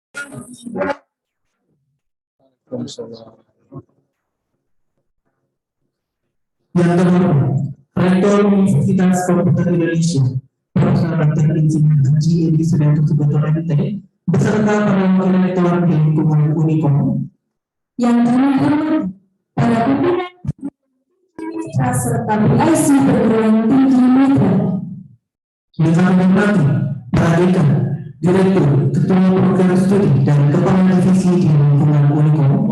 Yang kedua, Rektor Universitas Komputer Indonesia, Profesor Dr. Insinyur Haji Edi Sudarto Suboto MT, beserta para wakil rektor di lingkungan Unikom. Yang kami hormati para pimpinan universitas serta PIC perguruan tinggi mitra. Yang kami hormati para dekan, direktur, ketua program studi dan kepala divisi di lingkungan Unikom.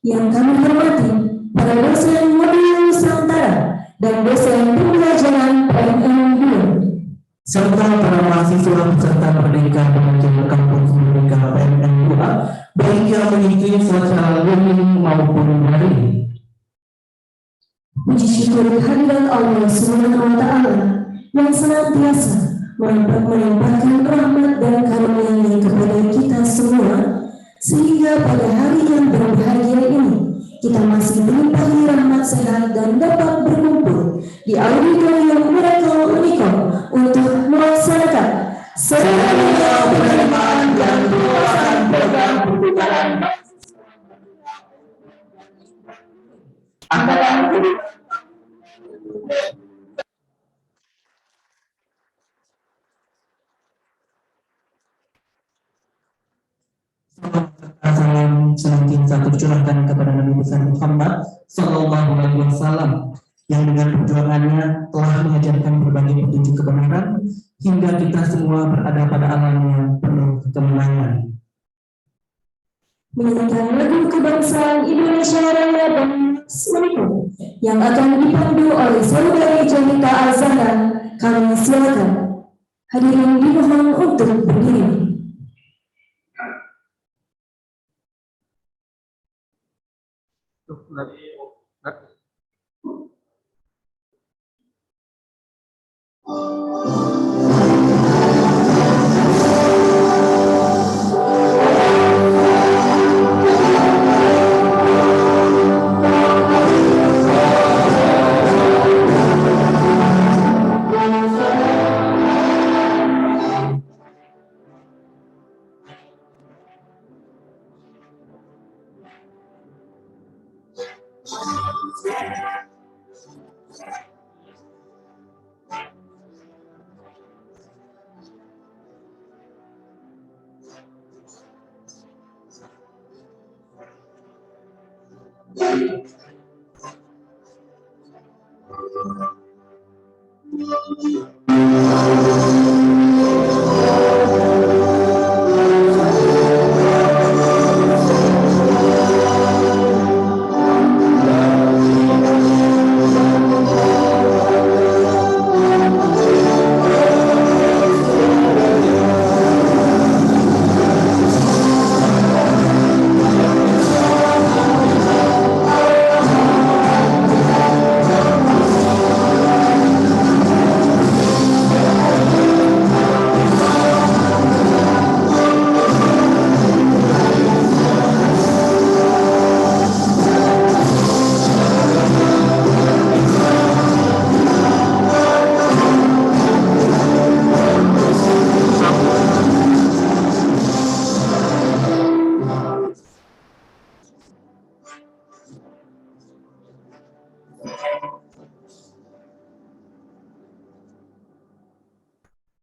Yang kami hormati para dosen modul Nusantara dan dosen pembelajaran PNM 2, serta para mahasiswa peserta merdeka mengajar kampus Merdeka PNM 2, baik yang mengikuti secara luring maupun daring. Puji syukur kehadirat Allah Subhanahu wa Ta'ala yang senantiasa melimpahkan rahmat dan karunia kepada kita semua, sehingga pada hari yang berbahagia ini kita masih dilimpahi rahmat sehat dan dapat berkumpul di auditorium Miracle Unikom untuk melaksanakan seremonial penerimaan dan penguasaan program pertukaran antara salam senantiasa tercurahkan kepada Nabi besar Muhammad Sallallahu Alaihi Wasallam yang dengan perjuangannya telah mengajarkan berbagai petunjuk kebenaran hingga kita semua berada pada alam yang penuh kemenangan. Menyanyikan lagu kebangsaan Indonesia Raya dan Unikom yang akan dipandu oleh saudari Janita Azhara, kami silakan. Hadirin dimohon untuk berdiri.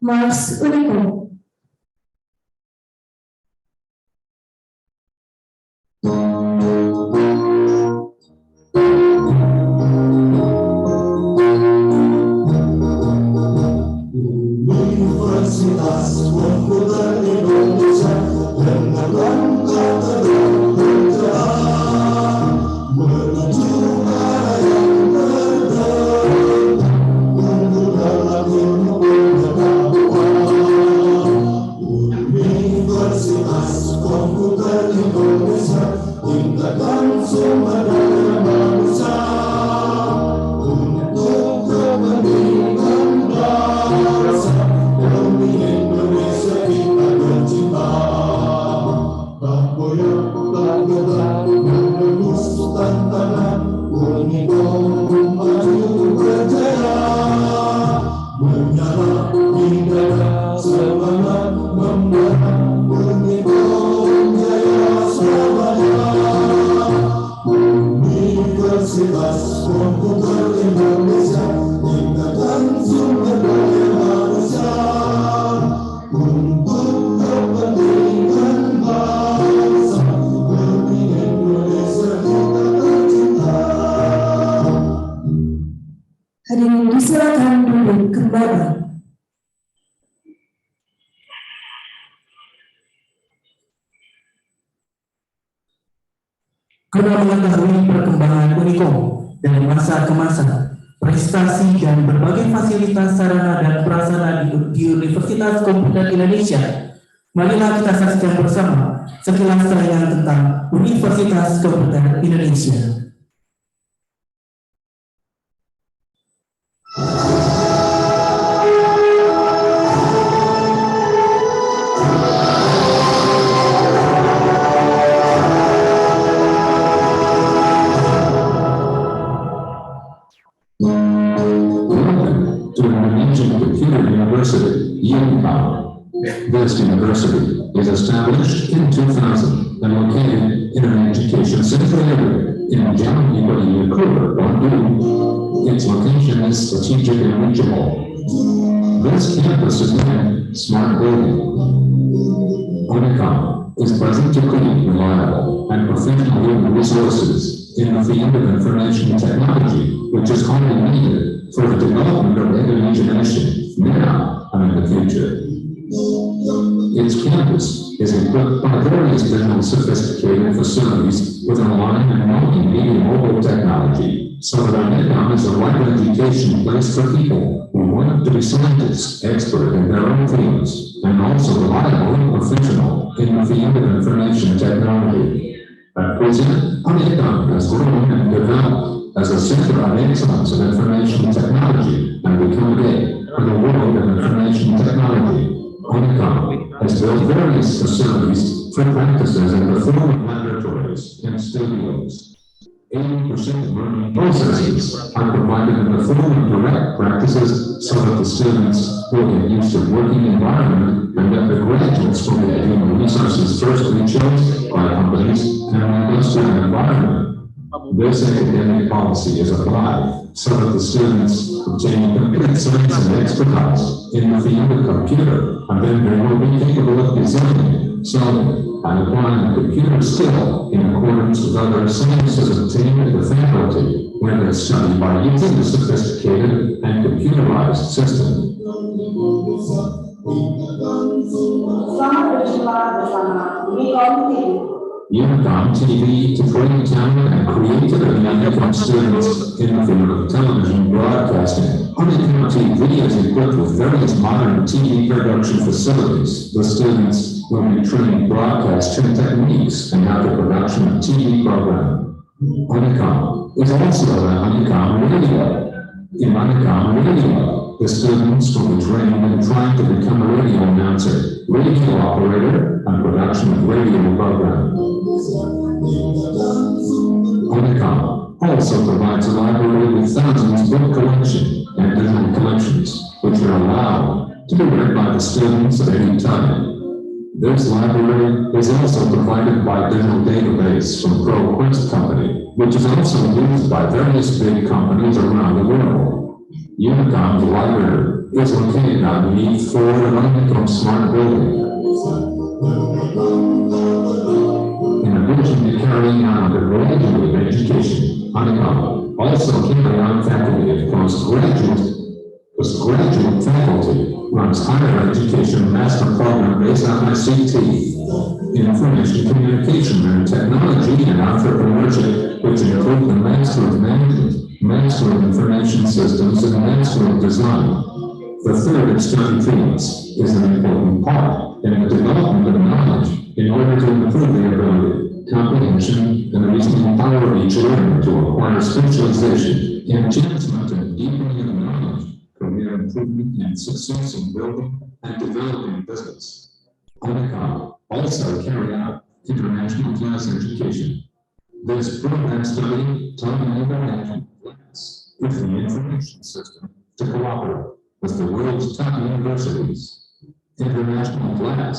Mars Unikom. Universitas Komputer Indonesia dengan langkah terang menuju arah yang terbaik untuk dalam ilmu pengetahuan. Universitas Komputer Indonesia tingkatkan sumber daya manusia untuk kepentingan bangsa. Demi Indonesia kita bercinta, Kamboya bangga menembus tantangan, Unikom maju berjaya, menyala di dada semangat membangun Unikom komputer Indonesia, tingkatkan sumber daya manusia untuk kepentingan bangsa. Demi Indonesia kita tercinta. Hadirin disilakan duduk kembali. Guna mengetahui perkembangan Unicom dari masa ke masa, prestasi dan berbagai fasilitas sarana dan prasarana di Universitas Komputer Indonesia, marilah kita saksikan bersama sekilas tayangan tentang Universitas Komputer Indonesia. University, UNICOM. This university is established in 2000 and located in an education center area in Jalan Ibrahim Yakur, Bandung. Its location is strategic and reachable. This campus is named Smart Building. UNICOM is present to create reliable and professional human resources in the field of information technology, which is highly needed for the development of the Indonesian nation now and in the future. Its campus is equipped by various digital sophisticated facilities with an aligned and multimedia mobile technology, so that UNICOM is a right education place for people who want to be scientists, expert in their own fields, and also reliable and professional in the field of information technology. At present, UNICOM has grown and developed as a center of excellence in information technology and become a day in the world of information technology. UNICOM has built various facilities for practices in the form of laboratories and studios. 80% of learning processes are provided in the form of direct practices so that the students will get used to working environment and that the graduates will get human resources firstly chosen by companies and an industrial environment. This academic policy is applied so that the students obtain complete science and expertise in the field of computer, and then they will be capable of designing, solving, and applying computer skill in accordance with other sciences obtained at the faculty when they study by using the sophisticated and computerized system. Selamat berjumpa bersama Unicom TV. UNICOM TV to bring talent and creativity from students in the field of television broadcasting. UNICOM TV is equipped with various modern TV production facilities. The students will be trained broadcasting techniques and how the production of TV programming. UNICOM is also an UNICOM radio. In UNICOM radio, the students will be trained in trying to become a radio announcer, radio operator, and production of radio programming. UNICOM also provides a library with thousands of book collection and digital collections, which are allowed to be read by the students at any time. This library is also provided by a digital database from ProQuest Company, which is also used by various big companies around the world. UNICOM's library is located on the 8th floor of UNICOM Smart Building. In addition to carrying on undergraduate education, UNICOM also carry on faculty of postgraduate faculty runs higher education master program based on ICT, information communication and technology and entrepreneurship, which include the Master of Management, Master of Information Systems, and Master of Design. The third of study fields is an important part in the development of knowledge in order to improve the ability, comprehension, and reasoning power of each learner to acquire specialization, enhancement, and deepening of knowledge, career improvement, and success in building and developing business. UNICOM also carry out international class education. This program study taught in international class with the information system to cooperate with the world's top universities. International class,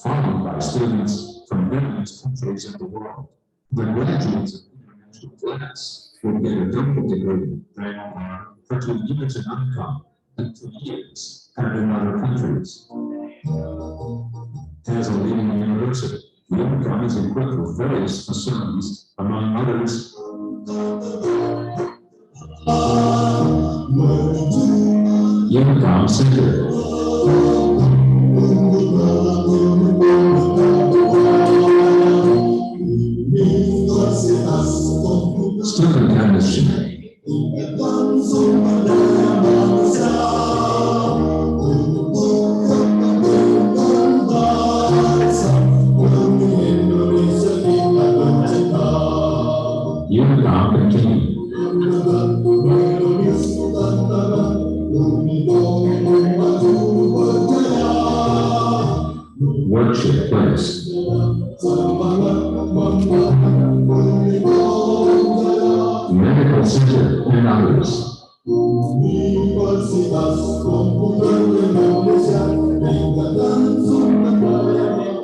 followed by students from various countries in the world. The graduates of international international class would get a double degree. They are for 2 years in income and 2 years and in other countries. As a leading university, UNICOM is equipped with various facilities, among others, UNICOM Center, student chemistry, UNICOM Continue, Worship Place, Medical Center, and others.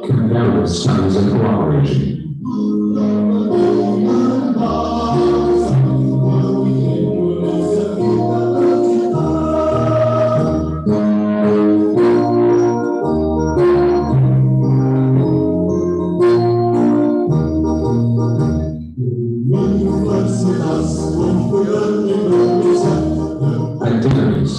Comparative Studies and Cooperation. Activities.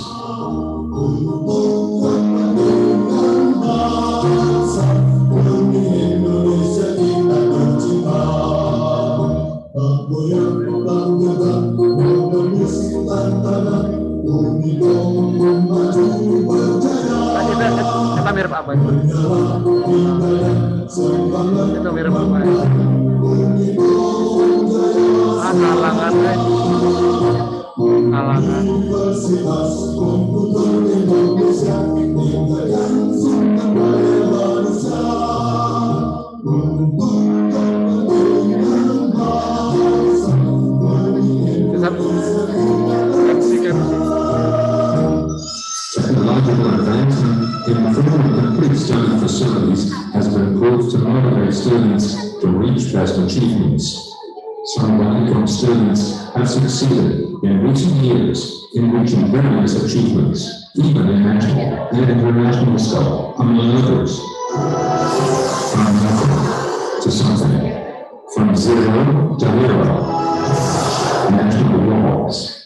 Kita mirip apa itu? Itu mirip apa ya? Halangan halangan. Technological advancement in full and complete study facilities has been proved to motivate students to reach best achievements. Some UNICOM students have succeeded in recent years in reaching various achievements, even in national and international scope, among others. From nothing to something, from zero to hero, national walls.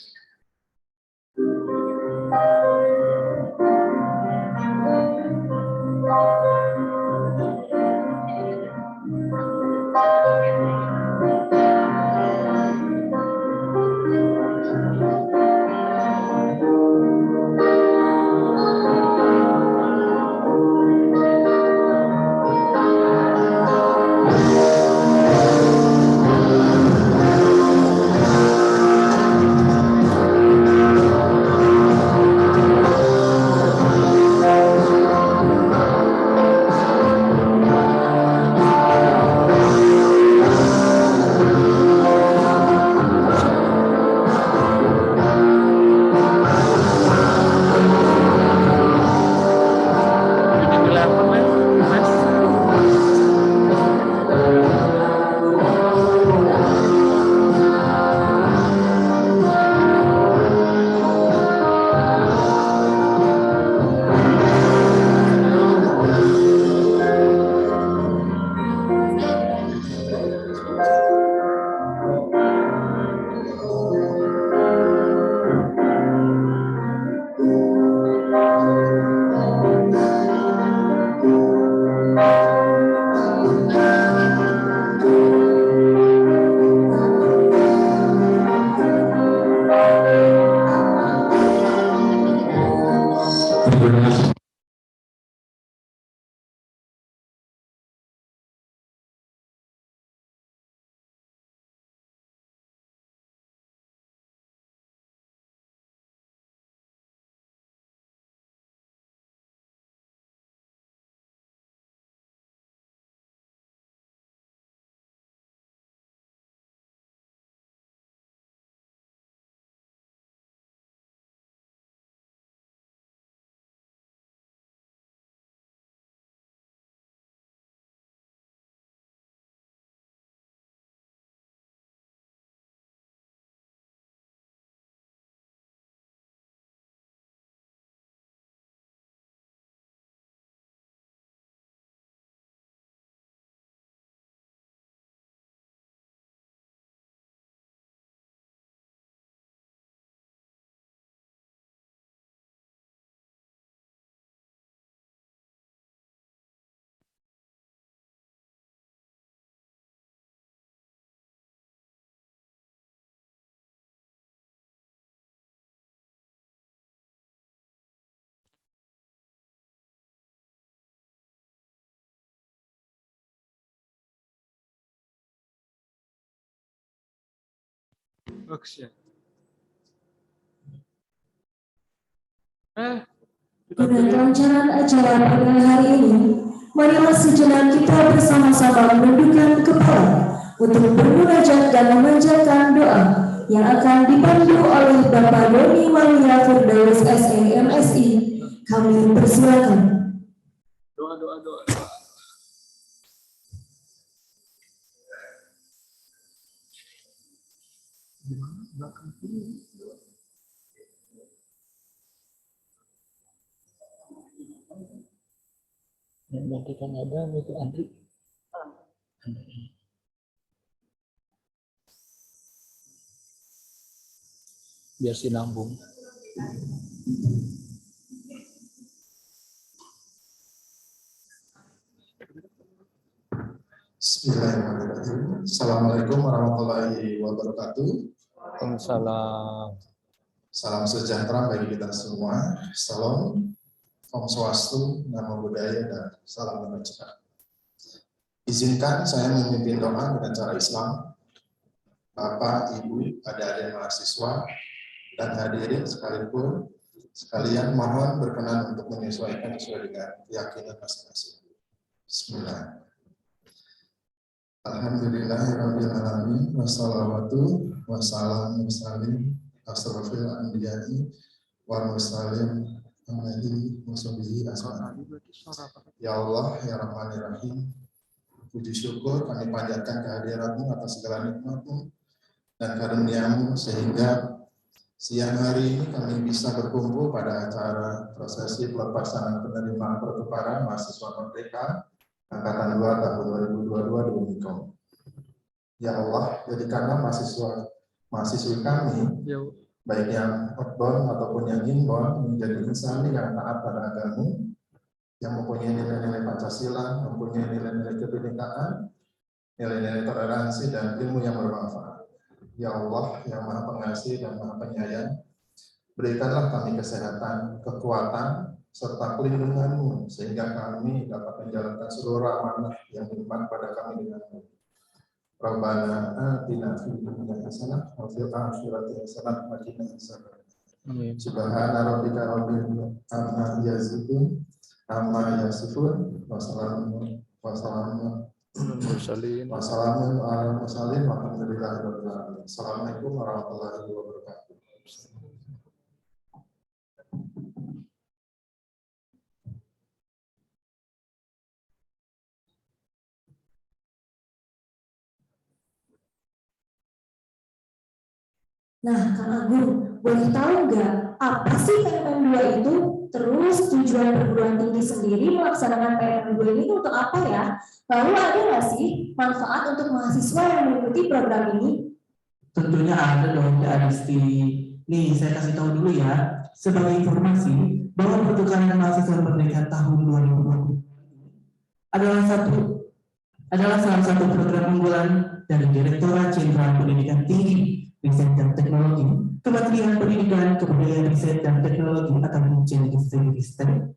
Bagus ya. Kita Pada pilih. kelancaran acara pada hari ini, marilah sejenak kita bersama-sama menundukkan kepala untuk bermunajat dan memanjatkan doa yang akan dipandu oleh Bapak Doni Malia Firdaus SE MSI. Kami persilakan. Doa. Nanti kan ada itu Andri. Biar sinambung. Bismillahirrahmanirrahim. Assalamualaikum warahmatullahi wabarakatuh. Waalaikumsalam. Salam sejahtera bagi kita semua. Salam, Om Swastiastu, Namo Buddhaya, dan salam kebajikan. Izinkan saya memimpin doa dengan cara Islam. Bapak, Ibu, adik-adik mahasiswa, dan hadirin sekalian mohon berkenan untuk menyesuaikan sesuai dengan keyakinan masing-masing. Bismillah. Alhamdulillahirabbil alamin wassalatu wassalamu asrofil anbiya'i wal mursalin alaihi washabihi asalamu. Ya Allah, ya Rahmanir Rahim, puji syukur kami panjatkan kehadiratmu atas segala nikmatmu dan karunia-Mu sehingga siang hari ini kami bisa berkumpul pada acara prosesi pelepasan penerimaan pertukaran mahasiswa merdeka Angkatan 2 tahun 2022 di Unicom. Ya Allah, jadikanlah mahasiswi kami, baik yang outbound ataupun yang inbound, menjadi insan yang taat pada agama, yang mempunyai nilai-nilai Pancasila, mempunyai nilai-nilai kebinekaan, nilai-nilai toleransi, dan ilmu yang bermanfaat. Ya Allah, yang Maha Pengasih dan Maha Penyayang, berikanlah kami kesehatan, kekuatan, serta pelindungan-Mu sehingga kami dapat menjalankan seluruh amanah yang diiman pada kami dengan-Mu. Rabbana atina fid dunya hasanah wa fil akhirati hasanah wa qina adzabannar. Subhana rabbika rabbil amma yasifun amma yasifun wa salamun ala mursalin walhamdulillahi rabbil alamin. Assalamualaikum warahmatullahi wabarakatuh. Nah, Kang Agung, boleh tahu nggak apa sih PMM 2 itu? Terus tujuan perguruan tinggi sendiri melaksanakan PMM 2 ini untuk apa ya? Lalu ada nggak sih manfaat untuk mahasiswa yang mengikuti program ini? Tentunya ada dong, Kak Adisti. Nih, saya kasih tahu dulu ya, sebagai informasi bahwa pertukaran mahasiswa merdeka tahun 2020 adalah salah satu program unggulan dari Direktorat Jenderal Pendidikan Tinggi, Riset dan Teknologi, Kementerian Pendidikan, Kebudayaan, Riset dan Teknologi atau Kemenristek.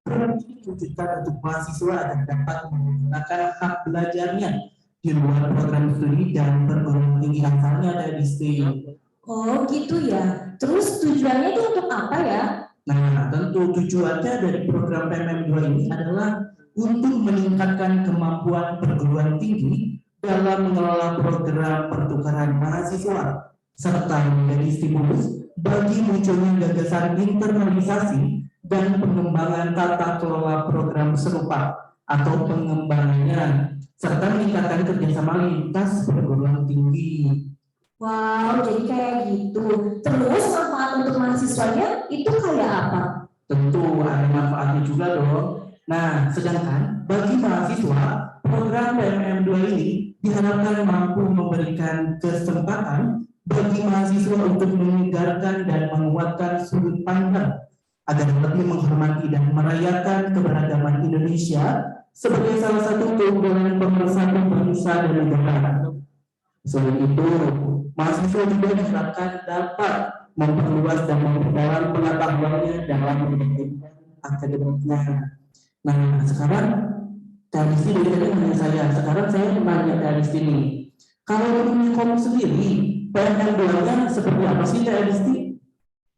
Program ini ditujukan untuk mahasiswa agar dapat menggunakan hak belajarnya di luar program studi dan perguruan tinggi asalnya dari STI. Oh gitu ya. Terus tujuannya itu untuk apa ya? Nah, tentu tujuannya dari program PMM 2 ini adalah untuk meningkatkan kemampuan perguruan tinggi dalam mengelola program pertukaran mahasiswa, serta menjadi stimulus bagi munculnya gagasan internalisasi dan pengembangan tata kelola program serupa atau pengembangannya, serta meningkatkan kerjasama lintas perguruan tinggi. Wow, jadi kayak gitu. Terus manfaat untuk mahasiswanya itu kayak apa? Tentu ada manfaatnya juga dong. Nah, sedangkan bagi mahasiswa, program PMM 2 ini diharapkan mampu memberikan kesempatan bagi mahasiswa untuk menyegarkan dan menguatkan sudut pandang agar lebih menghormati dan merayakan keberagaman Indonesia sebagai salah satu keunggulan pemersatu bangsa dan negara. Selain itu, mahasiswa juga diharapkan dapat memperluas dan memperdalam pengetahuannya dalam meningkatkan akademiknya. Nah, sekarang dari sini hanya saya. Sekarang saya menanya dari sini. Kalau di Unicom sendiri, PMN 2-nya seperti apa sih Teh Adisti?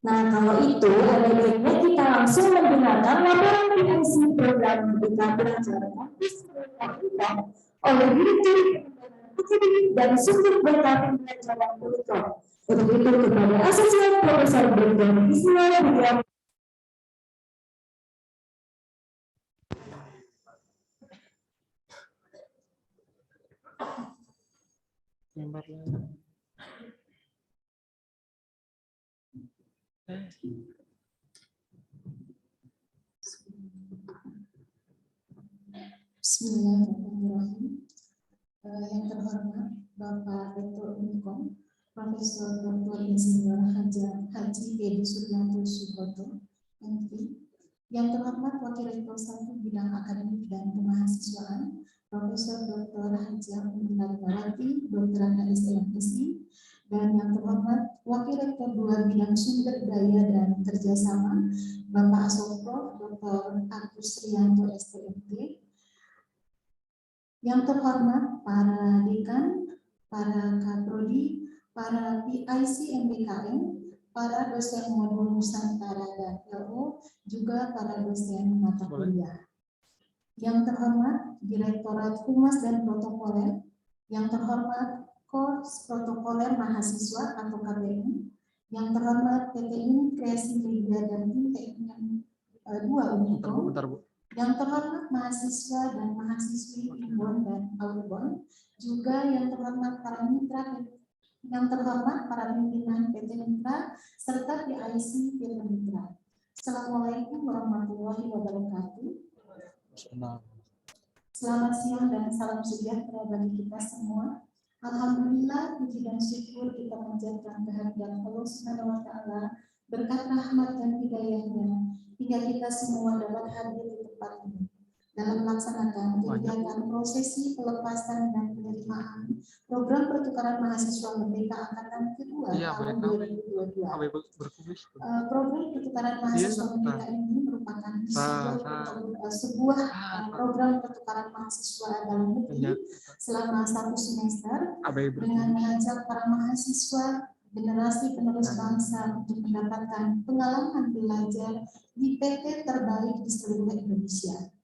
Nah, kalau itu ada baiknya kita langsung menggunakan laporan PIC program Merdeka Belajar Kampus Merdeka oleh Direktur Akademik dan Sumber Data Pembelajaran Polikom. Untuk itu kepada Asosiat Profesor Dr. Ismail Budiam. Gambar lah. Bismillahirrahmanirrahim. Yang terhormat Bapak Rektor Unikom, Profesor Dr. Insinyur Haji Edi Suryanto Suboto, MPh. Yang terhormat Wakil Rektor 1 Bidang Akademik dan Kemahasiswaan, Profesor Dr. Haji Aminawati, Dr. SMSI, dan yang terhormat Wakil Rektor 2 Bidang Sumber Daya dan Kerjasama, Bapak Asopro Dr. Agus Rianto STMT. Yang terhormat para dekan, para kaprodi, para PIC MBKM, para dosen modul Nusantara dan LO, juga para dosen mata kuliah. Yang terhormat Direktorat Humas dan Protokoler, yang terhormat Kors Protokoler Mahasiswa atau KPM, yang terhormat PT Unit Kreasi Media dan Teknik 2 Unikom, yang terhormat mahasiswa dan mahasiswi Inbon dan Outbound, juga yang terhormat para mitra, yang terhormat para pimpinan PT Mitra serta PIC PT Mitra. Assalamualaikum warahmatullahi wabarakatuh. Selamat siang dan salam sejahtera bagi kita semua. Alhamdulillah, puji dan syukur kita panjatkan kehadirat Allah Subhanahu wa Ta'ala, berkat rahmat dan hidayahnya, hingga kita semua dapat hadir di tempat ini dalam melaksanakan kegiatan prosesi pelepasan dan penerimaan program pertukaran mahasiswa Merdeka Angkatan Kedua tahun 2022. Program pertukaran mahasiswa Merdeka ini merupakan sebuah program pertukaran mahasiswa dalam negeri selama 1 semester dengan mengajak para mahasiswa generasi penerus bangsa untuk mendapatkan pengalaman belajar di PT terbaik di seluruh Indonesia.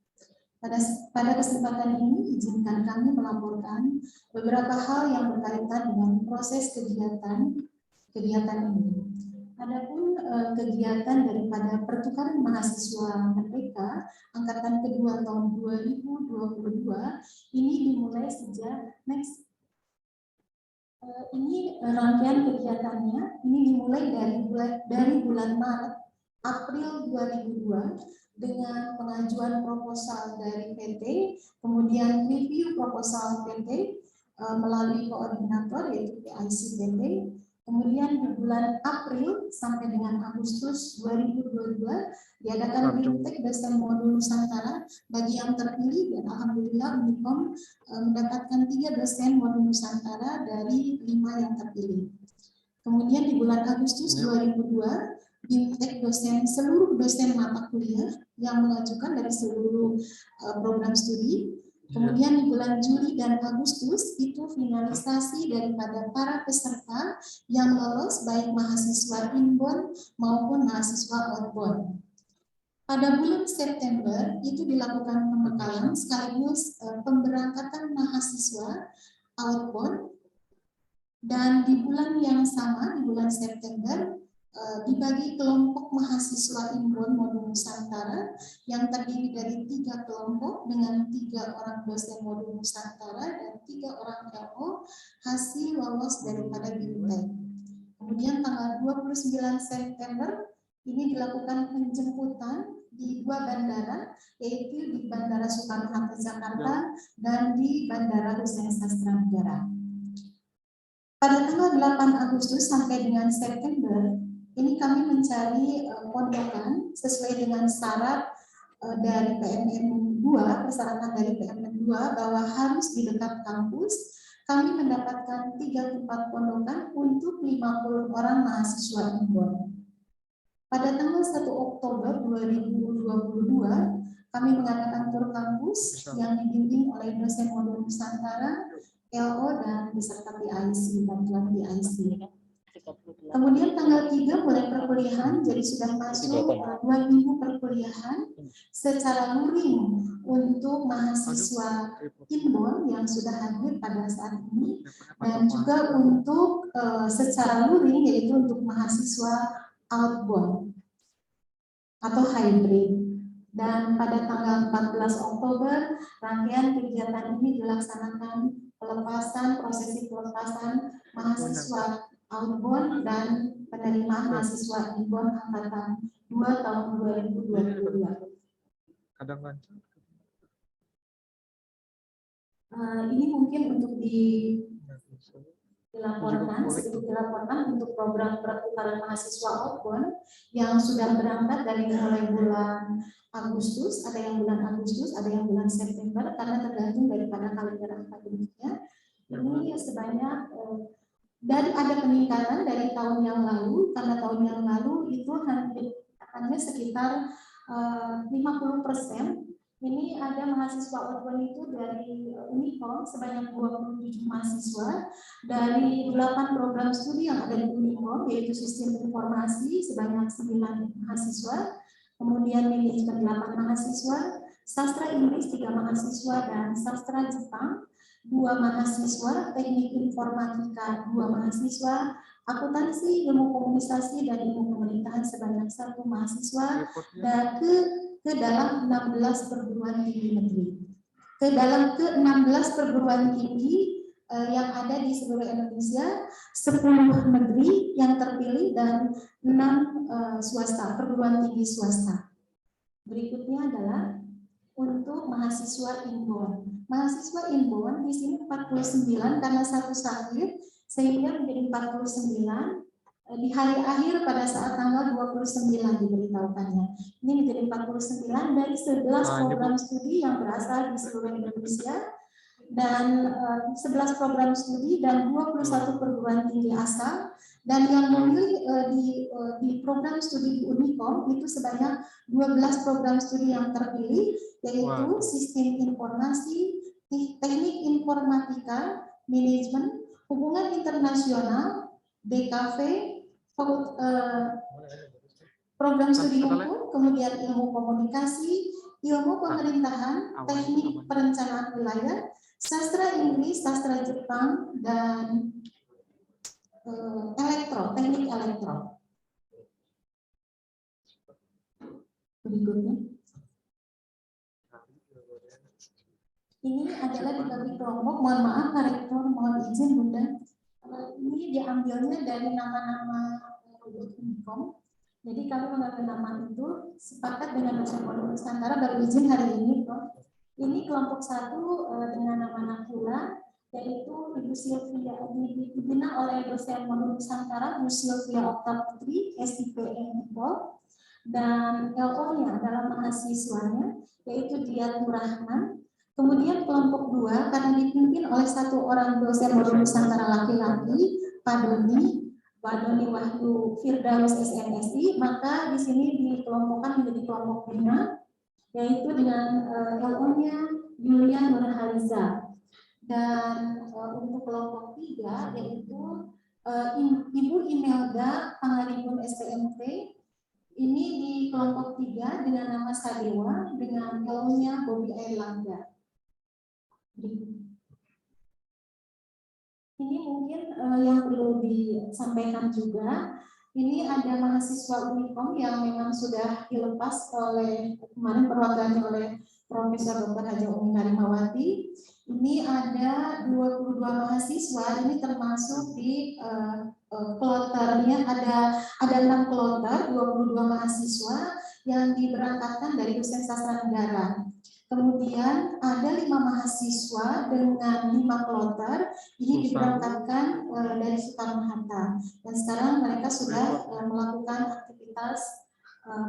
Pada kesempatan ini, izinkan kami melaporkan beberapa hal yang berkaitan dengan proses kegiatan ini. Adapun kegiatan daripada pertukaran mahasiswa Merdeka Angkatan Kedua tahun 2022 ini dimulai sejak ini rangkaian kegiatannya ini dimulai dari bulan Maret April 2002 dengan pengajuan proposal dari PT, kemudian review proposal PT melalui koordinator yaitu PIC PT, kemudian di bulan April sampai dengan Agustus 2022 diadakan bimtek dosen modul Nusantara bagi yang terpilih, dan alhamdulillah Unikom mendapatkan 3 dosen modul Nusantara dari 5 yang terpilih. Kemudian di bulan Agustus 2002 bimtek seluruh dosen mata kuliah yang mengajukan dari seluruh program studi. Kemudian di bulan Juli dan Agustus itu finalisasi daripada para peserta yang lolos baik mahasiswa inbound maupun mahasiswa outbound. Pada bulan September itu dilakukan pembekalan sekaligus pemberangkatan mahasiswa outbound, dan di bulan yang sama di bulan September dibagi kelompok mahasiswa inbound modul Nusantara yang terdiri dari 3 kelompok dengan 3 orang dosen modul Nusantara dan 3 orang LO hasil lolos daripada bimtek. Kemudian tanggal 29 September ini dilakukan penjemputan di 2 bandara, yaitu di Bandara Soekarno-Hatta Jakarta dan di Bandara Hussein Sastra Negara. Pada tanggal 8 Agustus sampai dengan September ini kami mencari pondokan sesuai dengan syarat dari PMN 2, persyaratan dari PMN 2 bahwa harus di dekat kampus. Kami mendapatkan 3 tempat pondokan untuk 50 orang mahasiswa inbound. Pada tanggal 1 Oktober 2022, kami mengadakan tur kampus yang dibimbing oleh dosen modul Nusantara LO dan beserta PIC, bantuan PIC. Kemudian tanggal 3 mulai perkuliahan, jadi sudah masuk 2 minggu perkuliahan secara luring untuk mahasiswa inbound yang sudah hadir pada saat ini, dan juga untuk secara luring yaitu untuk mahasiswa outbound atau hybrid. Dan pada tanggal 14 Oktober rangkaian kegiatan ini dilaksanakan prosesi pelepasan mahasiswa outbound dan penerimaan mahasiswa inbound angkatan 2 tahun 2022. Ini mungkin untuk dilaporkan untuk program pertukaran mahasiswa outbound yang sudah berangkat dari mulai bulan Agustus, ada yang bulan Agustus, ada yang bulan September, karena tergantung daripada kalender akademiknya. Ini sebanyak ada peningkatan dari tahun yang lalu, karena tahun yang lalu itu hanya sekitar 50%. Ini ada mahasiswa outbound itu dari Unicom sebanyak 27 mahasiswa, dari 8 program studi yang ada di Unicom yaitu sistem informasi sebanyak 9 mahasiswa, kemudian manajemen 8 mahasiswa, sastra Inggris 3 mahasiswa, dan sastra Jepang 2 mahasiswa, teknik informatika 2 mahasiswa, akuntansi, ilmu komunikasi, dan ilmu pemerintahan sebanyak 1 mahasiswa, dan ke dalam 16 perguruan tinggi negeri. Ke 16 perguruan tinggi yang ada di seluruh Indonesia, 10 negeri yang terpilih dan 6 swasta, perguruan tinggi swasta. Berikutnya adalah untuk mahasiswa inbound. Mahasiswa inbound di sini 49 karena satu sakit sehingga menjadi 49. Di hari akhir pada saat tanggal 29 diberitahukannya. Ini menjadi 49 dari 11 program studi yang berasal di seluruh Indonesia, dan 11 program studi dan 21 perguruan tinggi asal, dan yang memilih di program studi di Unicom itu sebanyak 12 program studi yang terpilih, yaitu sistem informasi, teknik informatika, manajemen, hubungan internasional, DKV, program studi hukum, kemudian ilmu komunikasi, ilmu pemerintahan, teknik perencanaan wilayah, sastra Inggris, sastra Jepang, dan teknik elektro. Berikutnya. Ini adalah dibagi kelompok. Mohon maaf, Pak Rektor, mohon izin Bunda. Ini diambilnya dari nama-nama Unicom. Jadi kami mengambil nama itu sepakat dengan dosen modul Nusantara, baru izin hari ini, Prof. Ini kelompok 1 dengan nama Nakula, yaitu Ibu Sylvia, dibina oleh dosen modul Nusantara, Bu Sylvia Okta Putri, SIPM Depok, dan LO-nya adalah mahasiswanya, yaitu Diatur Rahman. Kemudian kelompok 2 karena dipimpin oleh 1 orang dosen modul Nusantara laki-laki, Pak Doni Wahyu Firdaus SMSI, maka di sini dikelompokkan menjadi kelompok 5, yaitu dengan LO-nya Yulia Nurhaliza. Dan untuk kelompok 3 yaitu Ibu Imelda Pangaribun SPMT. Ini di kelompok 3 dengan nama Sadewa dengan LO-nya Bobi Airlangga. Ini mungkin yang perlu disampaikan juga. Ini ada mahasiswa Unicom yang memang sudah dilepas oleh kemarin perwakilannya oleh Profesor Dr. Haja Umi Karimawati. Ini ada 22 mahasiswa. Ini termasuk di kloternya ada 6 kloter, 22 mahasiswa yang diberangkatkan dari dosen sastra negara. Kemudian ada 5 mahasiswa dengan 5 kloter, ini diberangkatkan dari Soekarno-Hatta. Dan sekarang mereka sudah melakukan aktivitas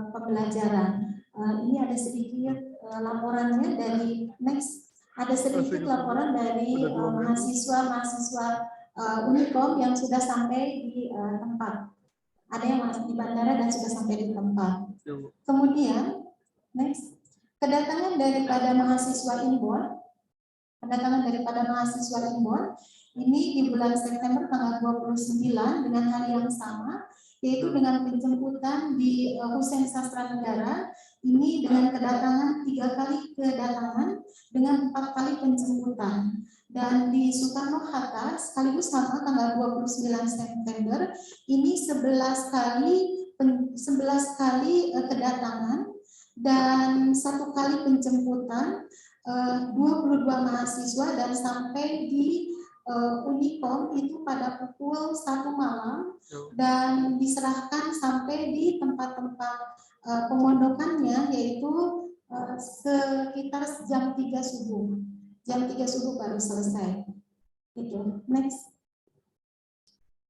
pembelajaran. Ini ada sedikit laporannya dari ada sedikit laporan dari mahasiswa Unicom yang sudah sampai di tempat. Ada yang masih di bandara dan sudah sampai di tempat. Kemudian, kedatangan daripada mahasiswa inbound kedatangan daripada mahasiswa Imbon ini di bulan September tanggal 29 dengan hari yang sama, yaitu dengan penjemputan di Hussein Sastra Negara ini dengan kedatangan 3 kali kedatangan dengan 4 kali penjemputan, dan di Soekarno Hatta sekaligus sama tanggal 29 September ini 11 kali kedatangan dan 1 kali penjemputan 22 mahasiswa, dan sampai di Unikom itu pada pukul 1 malam dan diserahkan sampai di tempat-tempat pemondokannya, yaitu sekitar jam 3 subuh. Jam 3 subuh baru selesai. Gitu. Next.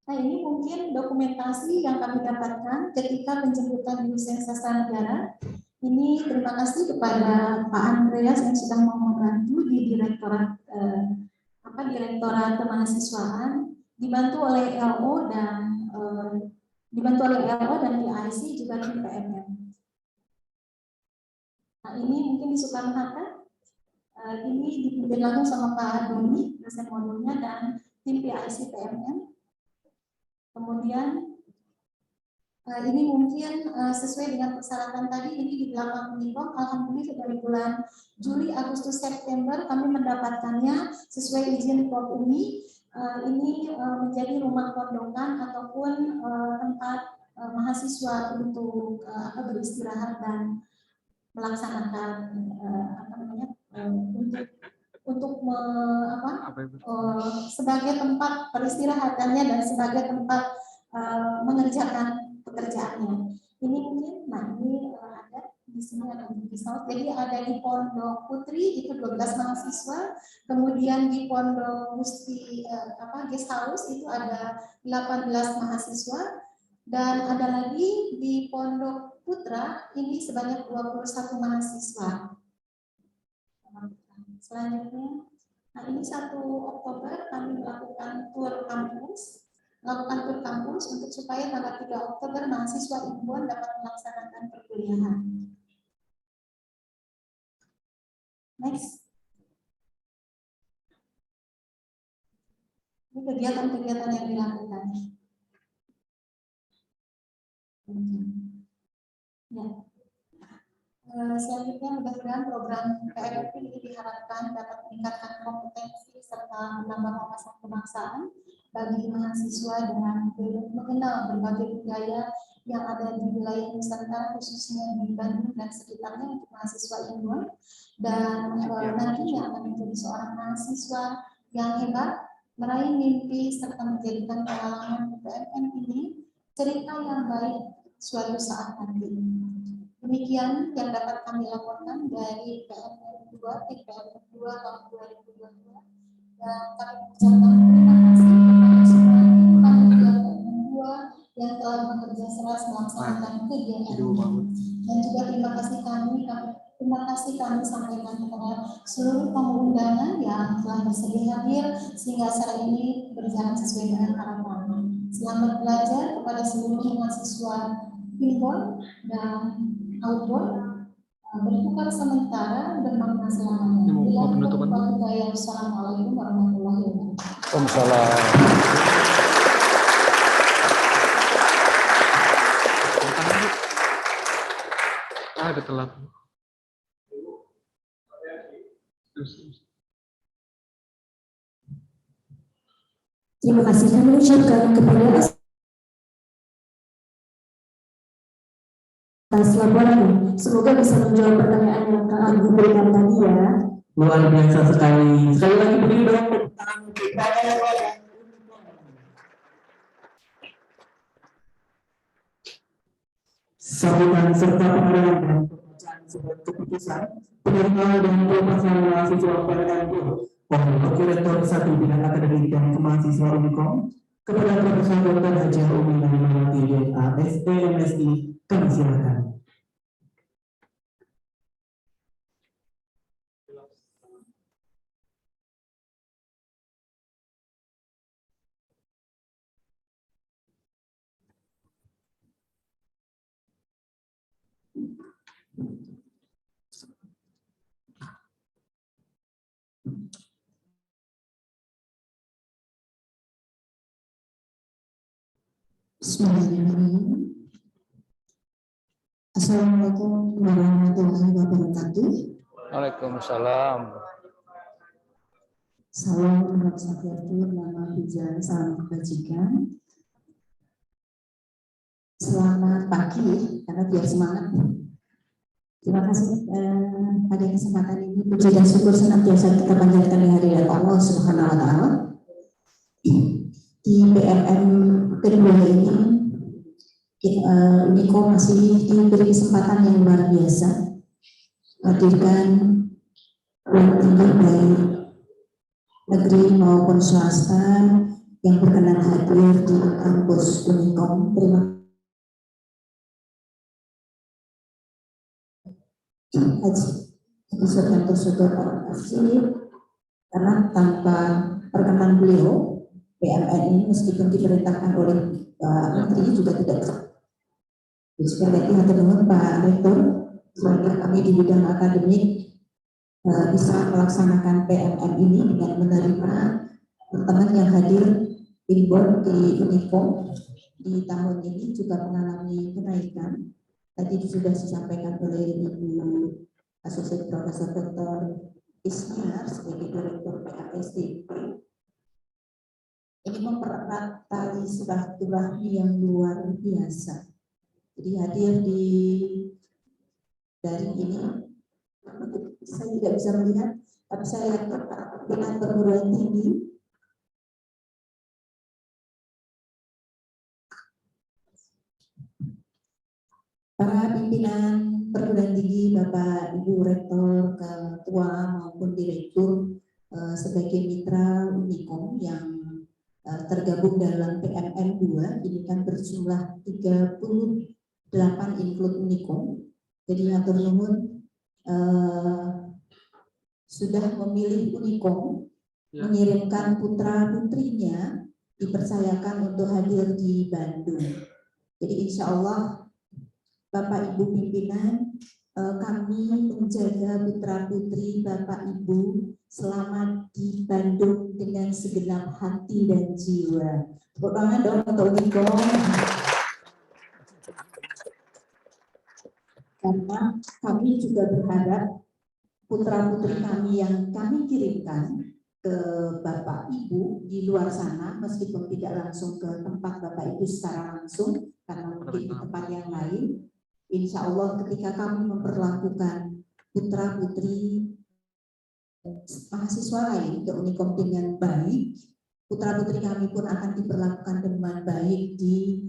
Nah, ini mungkin dokumentasi yang kami dapatkan ketika penjemputan di Hussein Sastra Negara. Ini terima kasih kepada Pak Andreas yang sudah mau membantu di Direktorat Direktorat Kemahasiswaan, dibantu oleh LO dan DIC juga tim PMM. Nah, ini mungkin di Soekarno Hatta. Ini dipimpin langsung sama Pak Doni, dosen modulnya, dan tim PIC PMM. Kemudian ini mungkin sesuai dengan persyaratan tadi, ini di belakang Unikom. Alhamdulillah dari bulan Juli, Agustus, September kami mendapatkannya sesuai izin Prof. Umi. Ini menjadi rumah pondokan ataupun tempat mahasiswa untuk beristirahat dan melaksanakan sebagai tempat peristirahatannya dan sebagai tempat mengerjakan pekerjaannya. Ini mungkin, ini ada di sini ada di Pisau. Jadi ada di Pondok Putri itu 12 mahasiswa, kemudian di Pondok Musti Guest House itu ada 18 mahasiswa, dan ada lagi di Pondok Putra ini sebanyak 21 mahasiswa. Selanjutnya, nah ini 1 Oktober kami melakukan tur kampus. Untuk supaya tanggal 3 Oktober mahasiswa Imbon dapat melaksanakan perkuliahan. Next. Ini kegiatan-kegiatan yang dilakukan. Ya. Selanjutnya, mudah-mudahan program PRP ini diharapkan dapat meningkatkan kompetensi serta menambah wawasan kebangsaan bagi mahasiswa dengan mengenal berbagai budaya yang ada di wilayah Nusantara, khususnya di Bandung dan sekitarnya untuk mahasiswa Imbon, dan nantinya akan menjadi seorang mahasiswa yang hebat, meraih mimpi serta menjadikan pengalaman PMM ini cerita yang baik suatu saat nanti. Demikian yang dapat kami laporkan dari PMM 2 tahun 2022, dan kami mengucapkan terima kasih kepada semua panitia PMM 2 yang telah bekerja keras melaksanakan kegiatan ini. Dan juga terima kasih kami sampaikan kepada seluruh tamu undangan yang telah bersedia hadir sehingga acara ini berjalan sesuai dengan harapan. Selamat belajar kepada seluruh mahasiswa Imbon dan outdoor. Bertukar sementara bermakna selamanya. Assalamualaikum warahmatullahi wabarakatuh. Waalaikumsalam. Ada telat. Terima kasih kami ucapkan kepada atas laporan. Semoga bisa menjawab pertanyaan yang kami berikan tadi ya. Luar biasa sekali. Sekali lagi beri dong tepuk tangan kita. Sambutan serta pemberian dan pembacaan sebuah keputusan penerimaan dan pelepasan mahasiswa PMM oleh Prokurektor 1 Bidang Akademik dan Kemahasiswaan Unikom kepada Profesor Dr. Haji Umi Naimawati DMA ST MSI, kami silakan. Bismillahirrahmanirrahim. Assalamualaikum warahmatullahi wabarakatuh. Waalaikumsalam. Salam Muhammad Safiatur, nama Hujan, salam kebajikan. Selamat pagi, karena biar semangat. Terima kasih pada kesempatan ini. Puji dan syukur senantiasa kita panjatkan di hadirat Allah Subhanahu wa Ta'ala. Di PMM kedua ini, Uniko masih diberi kesempatan yang luar biasa hadirkan perguruan tinggi baik negeri maupun swasta yang berkenan hadir di kampus Unikom. Terima kasih karena tanpa perkenan beliau PMN ini meskipun diperintahkan oleh Pak Menteri juga tidak bisa. Sekali lagi hatur nuhun Pak Rektor, semoga kami di bidang akademik bisa melaksanakan PMN ini dengan menerima teman yang hadir inbound di Unikom di tahun ini juga mengalami kenaikan. Tadi sudah disampaikan oleh Ibu Asosiat Profesor Dr. Ismiar sebagai Direktur PASD. Ini mempererat tali silaturahmi yang luar biasa. Jadi hadir di daring ini, saya tidak bisa melihat, tapi saya yakin pimpinan perguruan tinggi para pimpinan perguruan tinggi, Bapak Ibu Rektor, Ketua maupun Direktur sebagai mitra Unikom yang tergabung dalam PMN 2, ini kan berjumlah 38 include Unikom. Jadi hatur nuhun sudah memilih Unikom mengirimkan putra putrinya dipercayakan untuk hadir di Bandung. Jadi insya Allah Bapak Ibu pimpinan, kami menjaga putra putri Bapak Ibu selamat di Bandung dengan segenap hati dan jiwa. Tepuk tangan dong untuk Unikom. Karena kami juga berharap putra putri kami yang kami kirimkan ke Bapak Ibu di luar sana, meskipun tidak langsung ke tempat Bapak Ibu secara langsung, karena mungkin di tempat yang lain, insya Allah ketika kami memperlakukan putra putri mahasiswa lain ke Unikom dengan baik, putra putri kami pun akan diperlakukan dengan baik di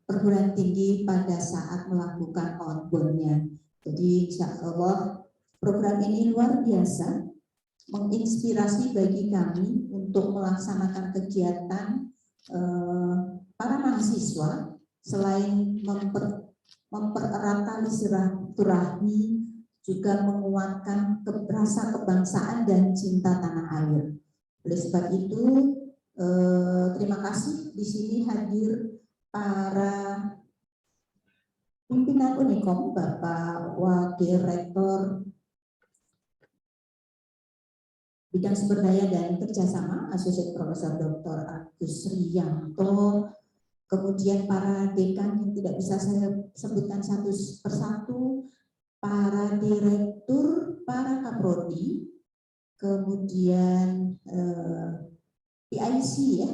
perguruan tinggi pada saat melakukan outbound-nya. Jadi insya Allah program ini luar biasa, menginspirasi bagi kami untuk melaksanakan kegiatan para mahasiswa selain mempererat tali silaturahmi, juga menguatkan rasa kebangsaan dan cinta tanah air. Oleh sebab itu, terima kasih di sini hadir para pimpinan Unikom, Bapak Wakil Rektor Bidang Sumber Daya dan Kerjasama, Asosiat Profesor Dr. Agus Rianto, kemudian para dekan yang tidak bisa saya sebutkan satu persatu, para direktur, para kaprodi, kemudian PIC ya,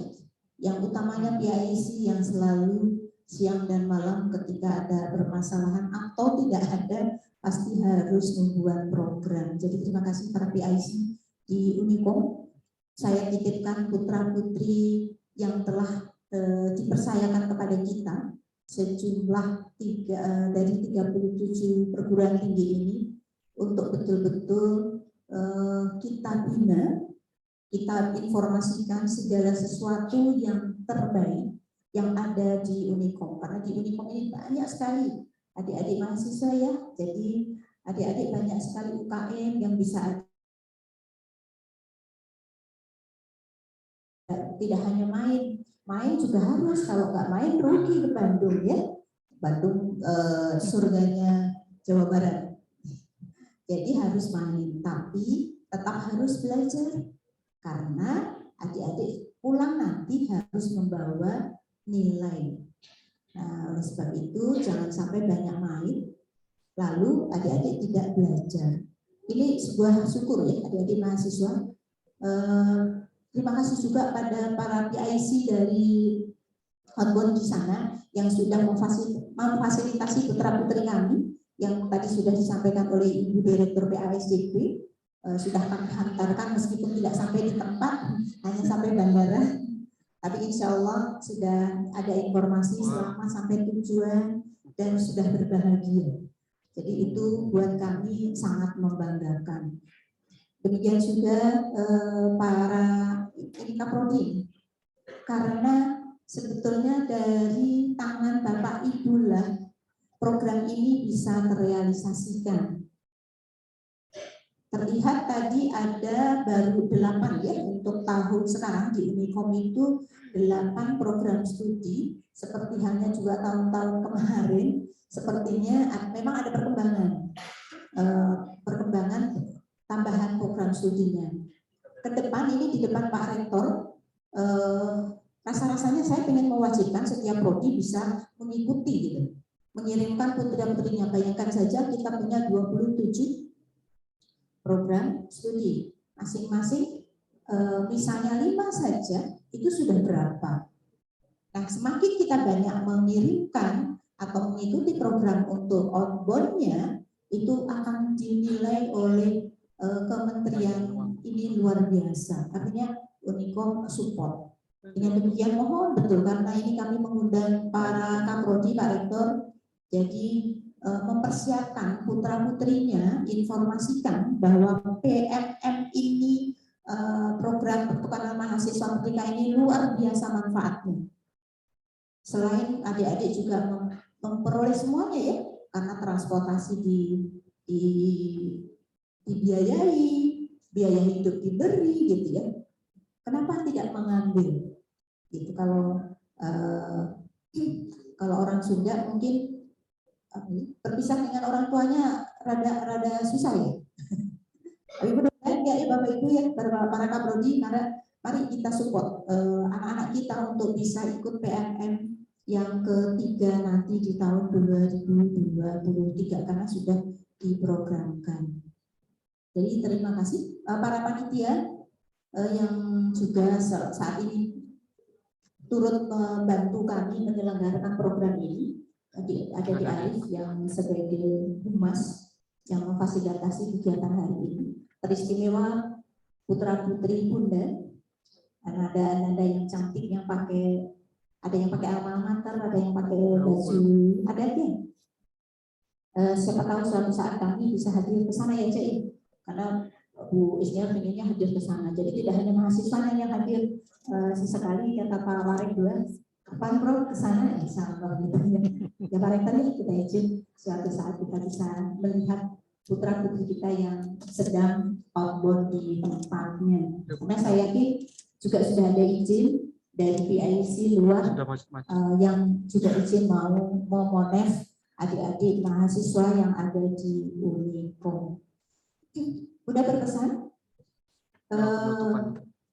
yang utamanya PIC yang selalu siang dan malam ketika ada permasalahan atau tidak ada pasti harus membuat program. Jadi terima kasih para PIC di Unikom. Saya titipkan putra putri yang telah dipercayakan kepada kita sejumlah dari 37 perguruan tinggi ini untuk betul-betul kita bina, kita informasikan segala sesuatu yang terbaik yang ada di Unikom. Karena di Unikom ini banyak sekali adik-adik mahasiswa ya, jadi adik-adik banyak sekali UKM yang bisa tidak hanya main juga harus, kalau nggak main rugi ke Bandung ya. Bandung surganya Jawa Barat. Jadi harus main, tapi tetap harus belajar. Karena adik-adik pulang nanti harus membawa nilai. Nah, oleh sebab itu jangan sampai banyak main, lalu adik-adik tidak belajar. Ini sebuah syukur ya adik-adik mahasiswa. Terima kasih juga pada para PIC dari outbound di sana yang sudah memfasilitasi putra-putri kami yang tadi sudah disampaikan oleh Ibu Direktur PASDP, sudah kami hantarkan meskipun tidak sampai di tempat, hanya sampai bandara. Tapi insya Allah sudah ada informasi selama sampai tujuan dan sudah berbahagia. Jadi itu buat kami sangat membanggakan. Demikian juga para Kaprodi, karena sebetulnya dari tangan Bapak Ibu lah program ini bisa terrealisasikan. Terlihat tadi ada baru 8 ya untuk tahun sekarang di Unikom itu 8 program studi, seperti halnya juga tahun-tahun kemarin. Sepertinya memang ada perkembangan tambahan program studinya. Ke depan ini di depan Pak Rektor, rasa-rasanya saya ingin mewajibkan setiap prodi bisa mengikuti gitu, mengirimkan putra-putrinya. Bayangkan saja kita punya 27 program studi, masing-masing misalnya 5 saja itu sudah berapa. Nah, semakin kita banyak mengirimkan atau mengikuti program untuk outbound-nya, itu akan dinilai oleh kementerian ini luar biasa. Artinya Unikom support. Dengan demikian mohon betul, karena ini kami mengundang para Kaprodi, Pak Rektor, jadi mempersiapkan putra-putrinya, informasikan bahwa PMM ini, program pertukaran mahasiswa merdeka ini luar biasa manfaatnya. Selain adik-adik juga memperoleh semuanya ya, karena transportasi dibiayai, biaya hidup diberi gitu ya. Kenapa tidak mengambil? Gitu kalau orang Sunda mungkin berpisah dengan orang tuanya rada susah ya. Tapi mudah-mudahan ya Bapak Ibu ya, para Kaprodi, karena mari kita support anak-anak kita untuk bisa ikut PMM yang ketiga nanti di tahun 2023 karena sudah diprogramkan. Jadi terima kasih para panitia yang juga saat ini turut membantu kami menyelenggarakan program ini. Ada di Arif yang sebagai humas yang memfasilitasi kegiatan hari ini. Teristimewa putra-putri Bunda, ada nada yang cantik yang pakai, ada yang pakai alma mater, ada yang pakai baju adat ya. Siapa tahu suatu saat kami bisa hadir ke sana ya Cik, karena Bu Isniar pengennya hadir ke sana. Jadi tidak hanya mahasiswanya yang hadir, sesekali kata Pak Warek dua, kapan Bro ke sana? Insya Allah gitu ya. Ya Pak Rektor ya, kita izin suatu saat kita bisa melihat putra putri kita yang sedang outbound di tempatnya. Karena saya yakin juga sudah ada izin dari PIC luar yang juga izin mau monef adik-adik mahasiswa yang ada di Unikom. Udah berkesan?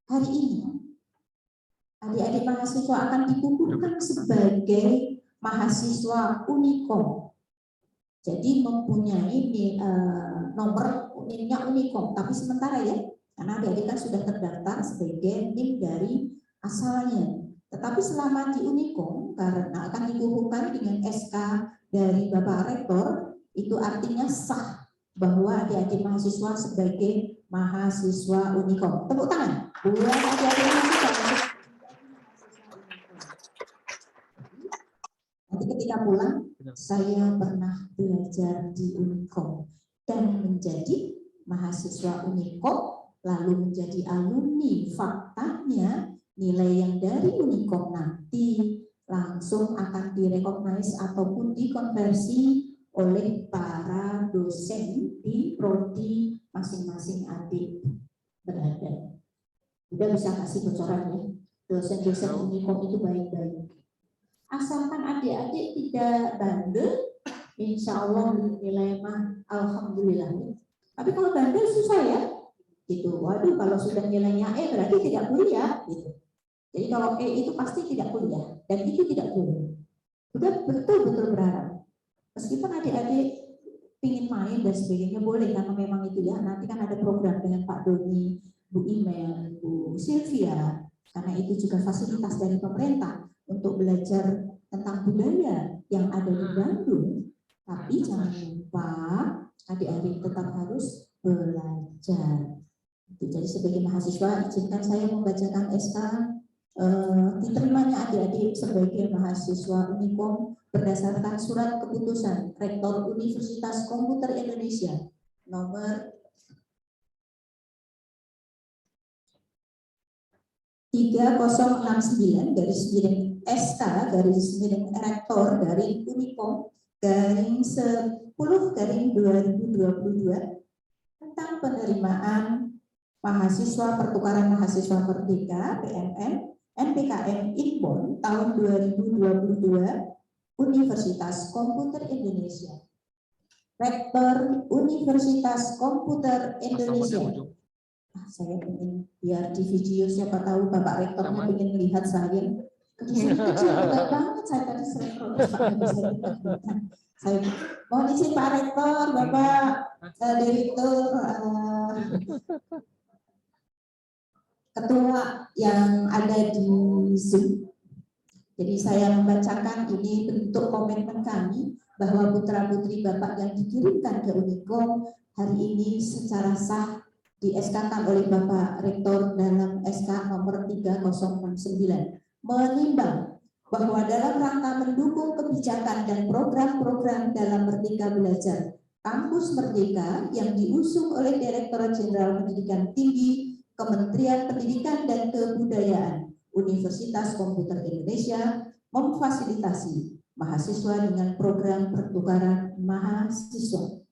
Hari ini adik-adik mahasiswa akan dikukuhkan sebagai mahasiswa Unikom. Jadi mempunyai nomor NIM-nya Unikom, tapi sementara ya, karena adik-adik kan sudah terdaftar sebagai NIM dari asalnya. Tetapi selama di Unikom, karena akan dikukuhkan dengan SK dari Bapak Rektor, itu artinya sah bahwa adik-adik mahasiswa sebagai mahasiswa Unikom. Tepuk tangan buat adik-adik mahasiswa. Nanti ketika pulang, saya pernah belajar di Unikom dan menjadi mahasiswa Unikom, lalu menjadi alumni. Faktanya nilai yang dari Unikom nanti langsung akan direkognize ataupun dikonversi oleh para dosen di prodi masing-masing adik berada. Udah bisa kasih bocoran ya, dosen-dosen Unikom itu baik-baik. Asalkan adik-adik tidak bandel, insya Allah nilai mah alhamdulillah. Tapi kalau bandel susah ya, gitu. Waduh, kalau sudah nilainya E berarti tidak kuliah, gitu. Jadi kalau E itu pasti tidak kuliah dan itu tidak boleh. Udah betul-betul berharap. Meskipun adik-adik ingin main dan sebagainya boleh, karena memang itu ya, nanti kan ada program dengan Pak Doni, Bu Imel, Bu Sylvia, karena itu juga fasilitas dari pemerintah untuk belajar tentang budaya yang ada di Bandung. Tapi jangan lupa adik-adik tetap harus belajar. Jadi sebagai mahasiswa, izinkan saya membacakan SK diterimanya adik-adik sebagai mahasiswa Unikom berdasarkan surat keputusan Rektor Universitas Komputer Indonesia nomor 3069 SK Rektor dari Unikom /10/2022 tentang penerimaan mahasiswa pertukaran mahasiswa merdeka PMM NPKM Inbon tahun 2022 Universitas Komputer Indonesia. Rektor Universitas Komputer Indonesia. Saya ingin biar di video siapa tahu Bapak Rektornya ingin melihat saya. Kecil banget saya tadi sering saya mohon izin Pak Rektor, Bapak Direktur, Ketua yang ada di Zoom. Jadi saya membacakan ini bentuk komitmen kami bahwa putra-putri Bapak yang dikirimkan ke Unikom hari ini secara sah di SK-kan oleh Bapak Rektor dalam SK nomor 3069. Menimbang bahwa dalam rangka mendukung kebijakan dan program-program dalam Merdeka Belajar Kampus Merdeka yang diusung oleh Direktorat Jenderal Pendidikan Tinggi Kementerian Pendidikan dan Kebudayaan Universitas Komputer Indonesia memfasilitasi mahasiswa dengan program pertukaran mahasiswa.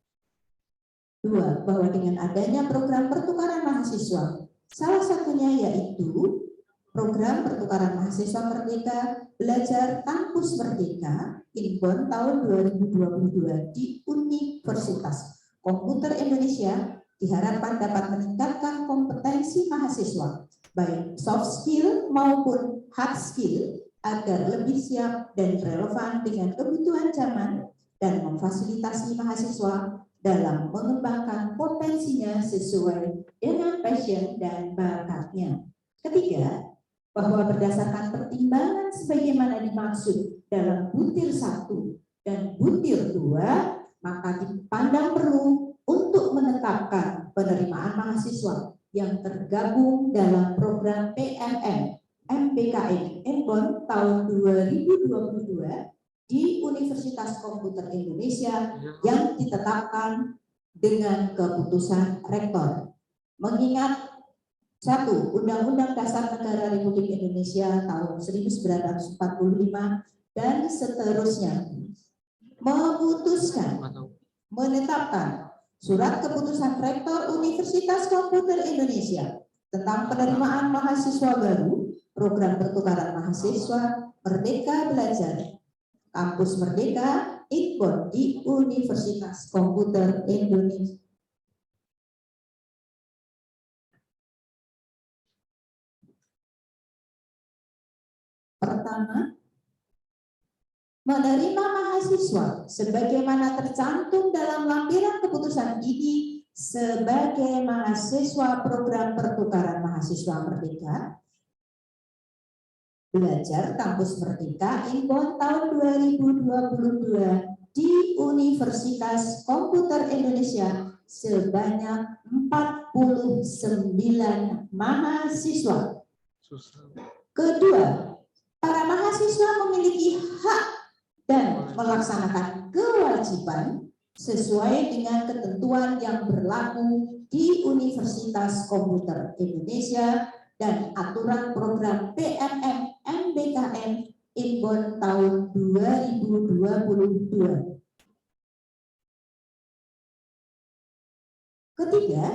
2. Bahwa dengan adanya program pertukaran mahasiswa, salah satunya yaitu program pertukaran mahasiswa Merdeka Belajar Kampus Merdeka Inbon tahun 2022 di Universitas Komputer Indonesia diharapkan dapat meningkatkan kompetensi mahasiswa baik soft skill maupun hard skill agar lebih siap dan relevan dengan kebutuhan zaman dan memfasilitasi mahasiswa dalam mengembangkan potensinya sesuai dengan passion dan bakatnya. Ketiga, bahwa berdasarkan pertimbangan sebagaimana dimaksud dalam butir 1 dan butir 2, maka dipandang perlu untuk menetapkan penerimaan mahasiswa yang tergabung dalam program PMM MBKM Inbon tahun 2022 di Universitas Komputer Indonesia yang ditetapkan dengan keputusan Rektor. Mengingat 1. Undang-Undang Dasar Negara Republik Indonesia tahun 1945 dan seterusnya memutuskan menetapkan surat keputusan Rektor Universitas Komputer Indonesia tentang penerimaan mahasiswa baru program pertukaran mahasiswa Merdeka Belajar Kampus Merdeka Inbon di Universitas Komputer Indonesia. Pertama, menerima mahasiswa sebagaimana tercantum dalam lampiran keputusan ini sebagai mahasiswa program pertukaran mahasiswa Merdeka Belajar Kampus Merdeka Inbon tahun 2022 di Universitas Komputer Indonesia sebanyak 49 mahasiswa. Kedua, para mahasiswa memiliki hak dan melaksanakan kewajiban sesuai dengan ketentuan yang berlaku di Universitas Komputer Indonesia dan aturan program PMM MBKM Inbon tahun 2022. Ketiga,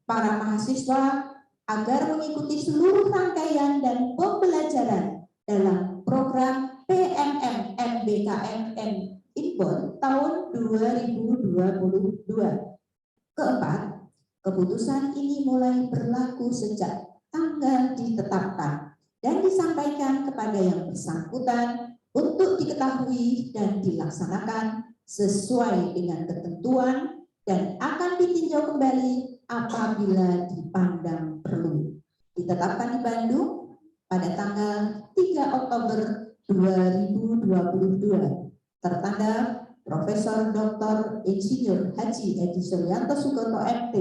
para mahasiswa agar mengikuti seluruh rangkaian dan pembelajaran dalam program PMM MBKM Inbon tahun 2022. Keempat, keputusan ini mulai berlaku sejak tanggal ditetapkan dan disampaikan kepada yang bersangkutan untuk perlu diketahui dan dilaksanakan sesuai dengan ketentuan dan akan ditinjau kembali apabila dipandang perlu. Ditetapkan di Bandung pada tanggal 3 Oktober 2022. Tertanda Profesor Dr. Insinyur Haji Edi Suryanto Sugoto MT,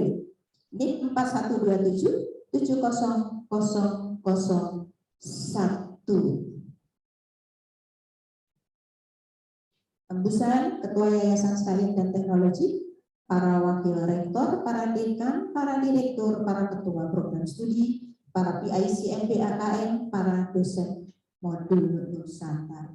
NIP 4127 70001. Tembusan Ketua Yayasan Sains dan Teknologi, para wakil rektor, para dekan, para direktur, para ketua program studi, para PIC MBAKM, para dosen modul Nusantara.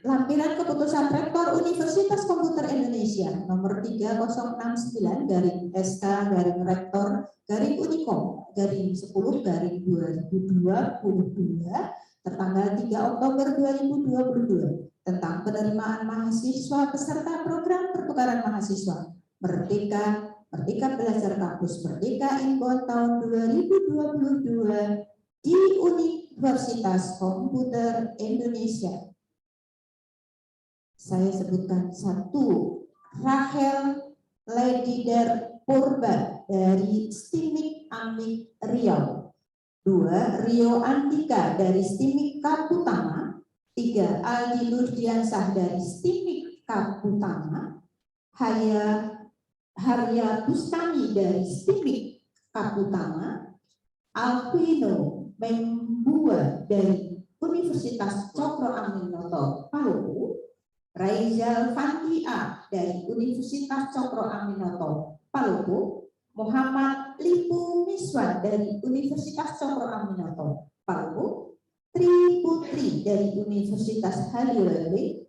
Lampiran keputusan Rektor Universitas Komputer Indonesia nomor 3069/SK/Rektor/Unikom/10/2022 tertanggal 3 Oktober 2022 tentang penerimaan mahasiswa peserta program pertukaran mahasiswa Merdeka Belajar Kampus Merdeka Inbound tahun 2022 di Universitas Komputer Indonesia. Saya sebutkan 1, Rahel Ledider Purba dari STIMIK Amik Riau. 2, Rio Andika dari STIMIK Kaputama. 3, Aldi Nurdiansah dari STIMIK Kaputama. Harya Bustami dari STIMIK Kaputama. Alvino Membua dari Universitas Cokro Aminoto Palu. Raizal Fantia dari Universitas Cokro Aminoto Palu, Muhammad Lipu Miswan dari Universitas Cokro Aminoto Palu, Tri Putri dari Universitas Haluolue,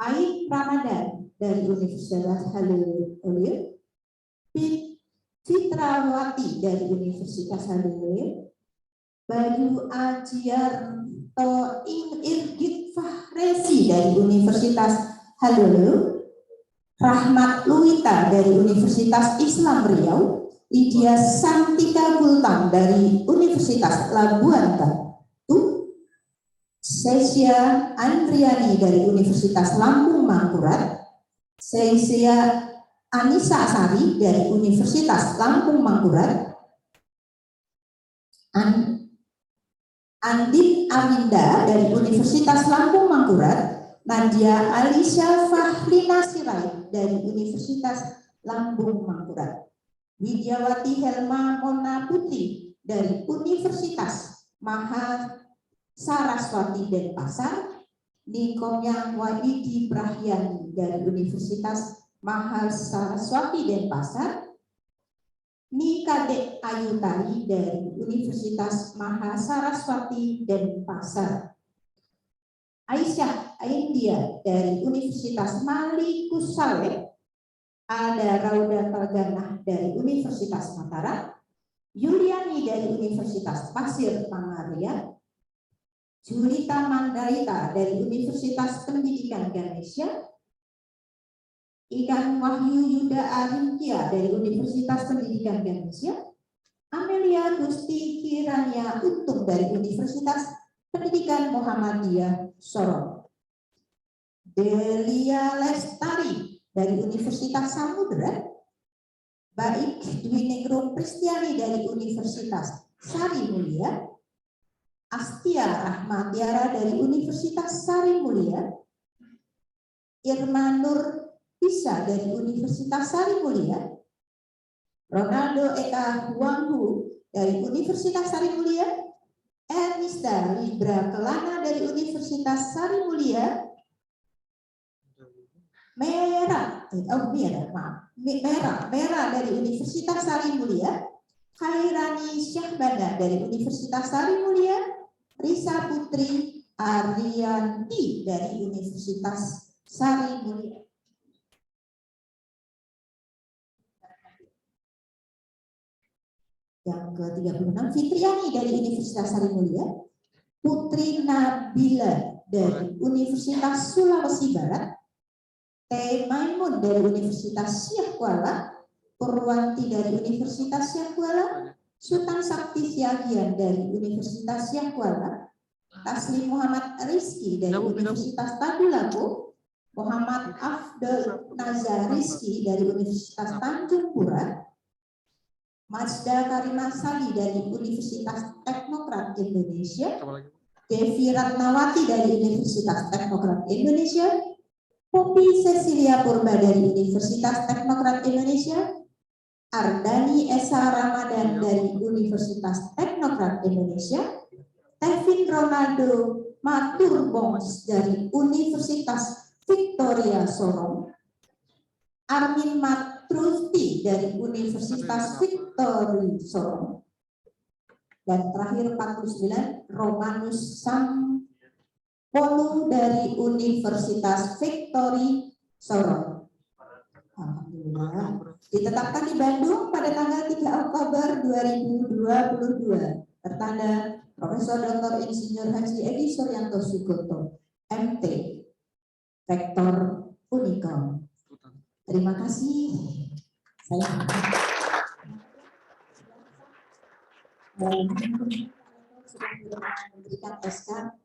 Aik Ramadan dari Universitas Haluolue, Fitrawati dari Universitas Haluolue, Bayu Ajiarto Irgit Fahrezi dari Universitas Haluolue, Rahmat Luwita dari Universitas Islam Riau, Lydia Santika Gultam dari Universitas Labuan Batu, Sesia Andriani dari Universitas Lampung Mangkurat, Sesia Anissa Asari dari Universitas Lampung Mangkurat, Andin Arinda dari Universitas Lampung Mangkurat, Nadia Alicia Fahlina Sirait dari Universitas Lampung Mangkurat, Widyawati Helma Mona Putri dari Universitas Mahasaraswati Denpasar, Nikomyang Wadidi Prahyani dari Universitas Mahasaraswati Denpasar, Nikade Ayutari dari Universitas Mahasaraswati Denpasar, Aisyah Aindia dari Universitas Malikus Saleh, Ada Rauda Talganah dari Universitas Mataram, Yuliani dari Universitas Pasir Pangaria, Julita Mandaita dari Universitas Pendidikan Ganesha, Ikan Wahyu Yuda Arintia dari Universitas Pendidikan Ganesha, Amelia Gusti Kirania Untung dari Universitas Pendidikan Muhammadiyah Sorong, Delia Lestari dari Universitas Samudra, Baik Dwi Negro Pristiani dari Universitas Sari Mulia, Astia Rahmatiara dari Universitas Sari Mulia, Irma Nur Bisa dari Universitas Sari Mulia, Ronaldo Eka Huanghu dari Universitas Sari Mulia, Ernista Libra Kelana dari Universitas Sari Mulia, Merah dari Universitas Sari Mulia, Khairani Syahbana dari Universitas Sari Mulia, Risa Putri Arianti dari Universitas Sari Mulia. Yang ke-36, Fitriani dari Universitas Sari Mulia, Putri Nabila dari Universitas Sulawesi Barat, Teh Maimun dari Universitas Syah Kuala, Purwanti dari Universitas Syah Kuala, Sultan Sakti Siagian dari Universitas Syahkuala, Taslim Muhammad Rizki dari Universitas Tadulako, Muhammad Afdal Nazar Rizki dari Universitas Tanjung Pura, Mazda Karimah Sali dari Universitas Teknokrat Indonesia, Devi Ratnawati dari Universitas Teknokrat Indonesia, Poppy Cecilia Purba dari Universitas Teknokrat Indonesia, Ardani Esa Ramadan dari Universitas Teknokrat Indonesia, Tevin Ronaldo Maturbongs dari Universitas Victoria Sorong, Armin Matrusti dari Universitas Victoria Sorong, dan terakhir 49 Romanus Sampolu dari Universitas Victoria Sorong. Alhamdulillah. Ditetapkan di Bandung pada tanggal 3 Oktober 2022. Tertanda Profesor Dr. Insinyur Haji Edi Suryanto Sugoto, MT, Rektor Unicom. Terima kasih. Saya sudah memberikan SK,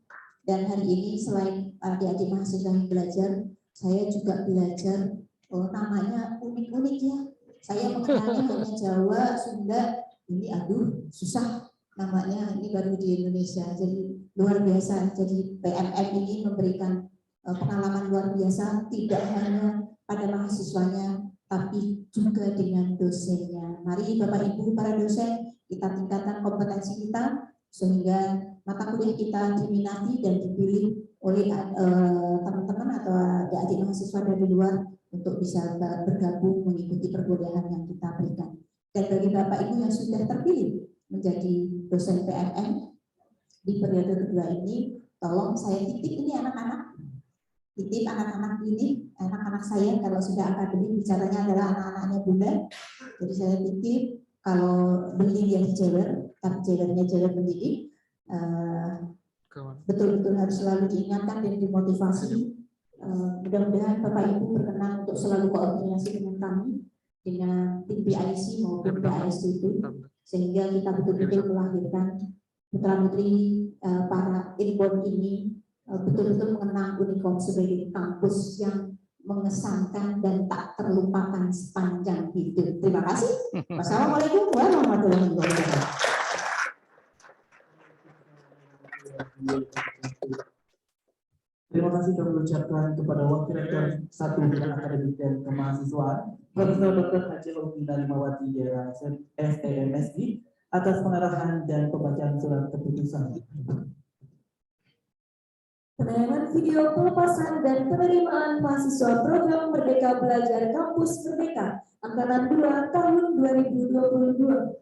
dan hari ini selain adik-adik mahasiswa yang belajar, saya juga belajar namanya unik-unik ya. Saya mengenalnya hanya Jawa, Sunda, ini aduh susah namanya, ini baru di Indonesia, jadi luar biasa. Jadi PMM ini memberikan pengalaman luar biasa, tidak hanya pada mahasiswanya, tapi juga dengan dosennya. Mari Bapak Ibu para dosen, kita tingkatkan kompetensi kita sehingga mata kuliah kita diminati dan dipilih oleh teman-teman atau adik-adik mahasiswa dari luar untuk bisa bergabung mengikuti perkuliahan yang kita berikan. Dan bagi Bapak Ibu yang sudah terpilih menjadi dosen PMM di periode kedua ini, tolong saya titip ini anak-anak, titip anak-anak ini, anak-anak saya kalau sudah akademik bicaranya adalah anak-anaknya Bunda. Jadi saya titip kalau beli yang jewer, tapi jewernya jewer mendidik, betul-betul harus selalu diingatkan dan dimotivasi. Mudah-mudahan Bapak Ibu berkenan untuk selalu koordinasi dengan kami, dengan tim PIC maupun PISDP, sehingga kita betul-betul melahirkan putra-putri para inbound ini betul-betul mengenang Unicom sebagai kampus yang mengesankan dan tak terlupakan sepanjang hidup. Terima kasih. Wassalamualaikum warahmatullahi wabarakatuh. Terima kasih kami ucapkan kepada Wakil Rektor 1 Bidang Akademik dan Kemahasiswaan, Profesor Dr. Haji Rohina Limawati Jaya STMSI, atas pengarahan dan pembacaan surat keputusan. Penayangan video pelepasan dan penerimaan mahasiswa program Merdeka Belajar Kampus Merdeka Angkatan 2 tahun 2022.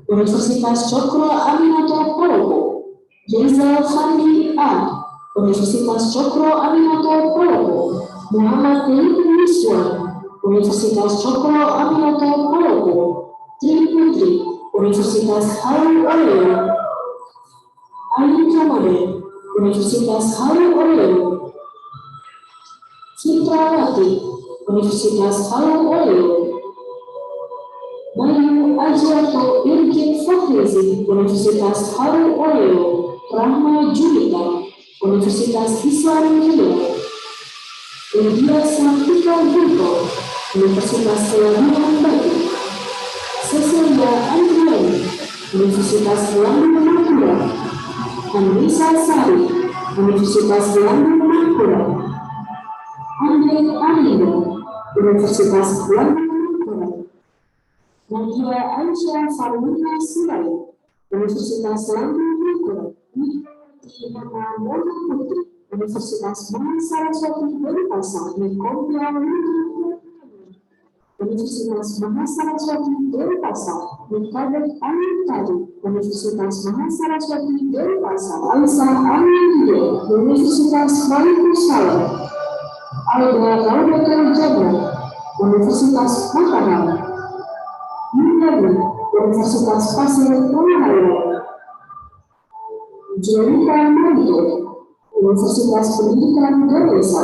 Universitas Cokro Aminoto Polopo, Rizal Fandi A, Universitas Cokro Aminoto Polopo, Muhammad Lutfi Miswan, Universitas Cokro Aminoto Polopo, Tri Putri, Universitas Halu Oleo, Ali Ramadan, Universitas Halu Oleo, Citrawati, Universitas Halu Oleo, Suharto Irjen Fakhrizi, Universitas Haru Oleo, Rahma Julita, Universitas Islam Negeri, Lydia Santika Gurko, Universitas Pelabuhan Batu, Cecilia Andriani, Universitas Lambung Mangkurat, Anissa Sari, Universitas Lambung Mangkurat, Andre Arindo, Universitas Lambung Mangkurat, Nadia Aisyah Farwina Sirai, Universitas Lambung Mangkurat, Tina Mona Putri, Universitas Mahasaraswati Denpasar, Nikomia Universitas Mahasaraswati Denpasar, Nikadet Anintari, Universitas Mahasaraswati Denpasar, Alisa Amindia, Universitas Waalaikumsalam, Alda Laudatul Jannah, Universitas Mataram, Yunani, Universitas Pasir Pengalaman, Jelita Manto, Universitas Pendidikan Ganesha,